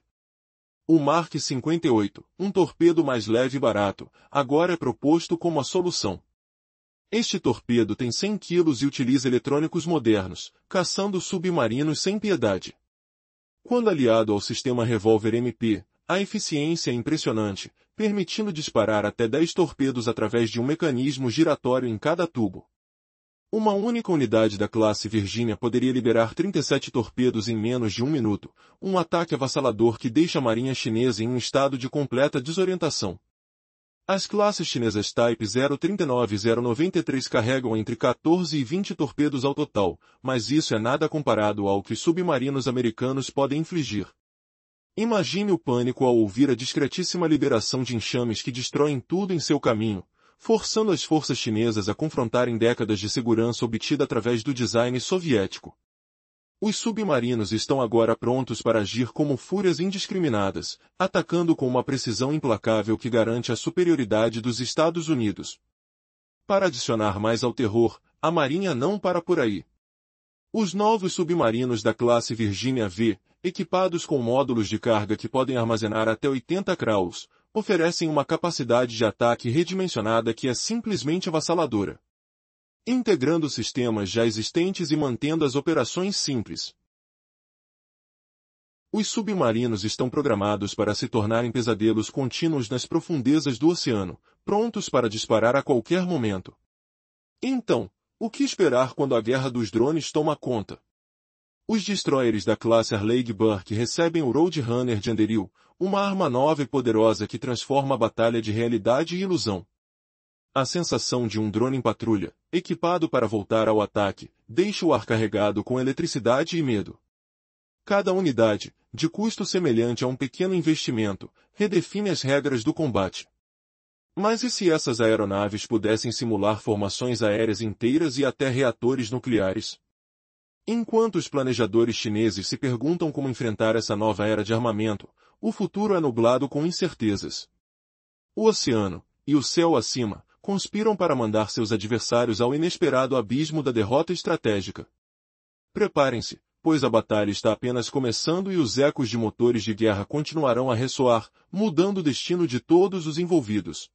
O Mark 58, um torpedo mais leve e barato, agora é proposto como a solução. Este torpedo tem 100 kg e utiliza eletrônicos modernos, caçando submarinos sem piedade. Quando aliado ao sistema revólver MP, a eficiência é impressionante, permitindo disparar até 10 torpedos através de um mecanismo giratório em cada tubo. Uma única unidade da classe Virginia poderia liberar 37 torpedos em menos de um minuto, um ataque avassalador que deixa a marinha chinesa em um estado de completa desorientação. As classes chinesas Type 039 e 093 carregam entre 14 e 20 torpedos ao total, mas isso é nada comparado ao que submarinos americanos podem infligir. Imagine o pânico ao ouvir a discretíssima liberação de enxames que destroem tudo em seu caminho, forçando as forças chinesas a confrontarem décadas de segurança obtida através do design soviético. Os submarinos estão agora prontos para agir como fúrias indiscriminadas, atacando com uma precisão implacável que garante a superioridade dos Estados Unidos. Para adicionar mais ao terror, a Marinha não para por aí. Os novos submarinos da classe Virginia V, equipados com módulos de carga que podem armazenar até 80 craus, oferecem uma capacidade de ataque redimensionada que é simplesmente avassaladora. Integrando sistemas já existentes e mantendo as operações simples. Os submarinos estão programados para se tornarem pesadelos contínuos nas profundezas do oceano, prontos para disparar a qualquer momento. Então, o que esperar quando a guerra dos drones toma conta? Os destroyers da classe Arleigh Burke recebem o Roadrunner de Anduril, uma arma nova e poderosa que transforma a batalha de realidade e ilusão. A sensação de um drone em patrulha, equipado para voltar ao ataque, deixa o ar carregado com eletricidade e medo. Cada unidade, de custo semelhante a um pequeno investimento, redefine as regras do combate. Mas e se essas aeronaves pudessem simular formações aéreas inteiras e até reatores nucleares? Enquanto os planejadores chineses se perguntam como enfrentar essa nova era de armamento, o futuro é nublado com incertezas. O oceano, e o céu acima, conspiram para mandar seus adversários ao inesperado abismo da derrota estratégica. Preparem-se, pois a batalha está apenas começando e os ecos de motores de guerra continuarão a ressoar, mudando o destino de todos os envolvidos.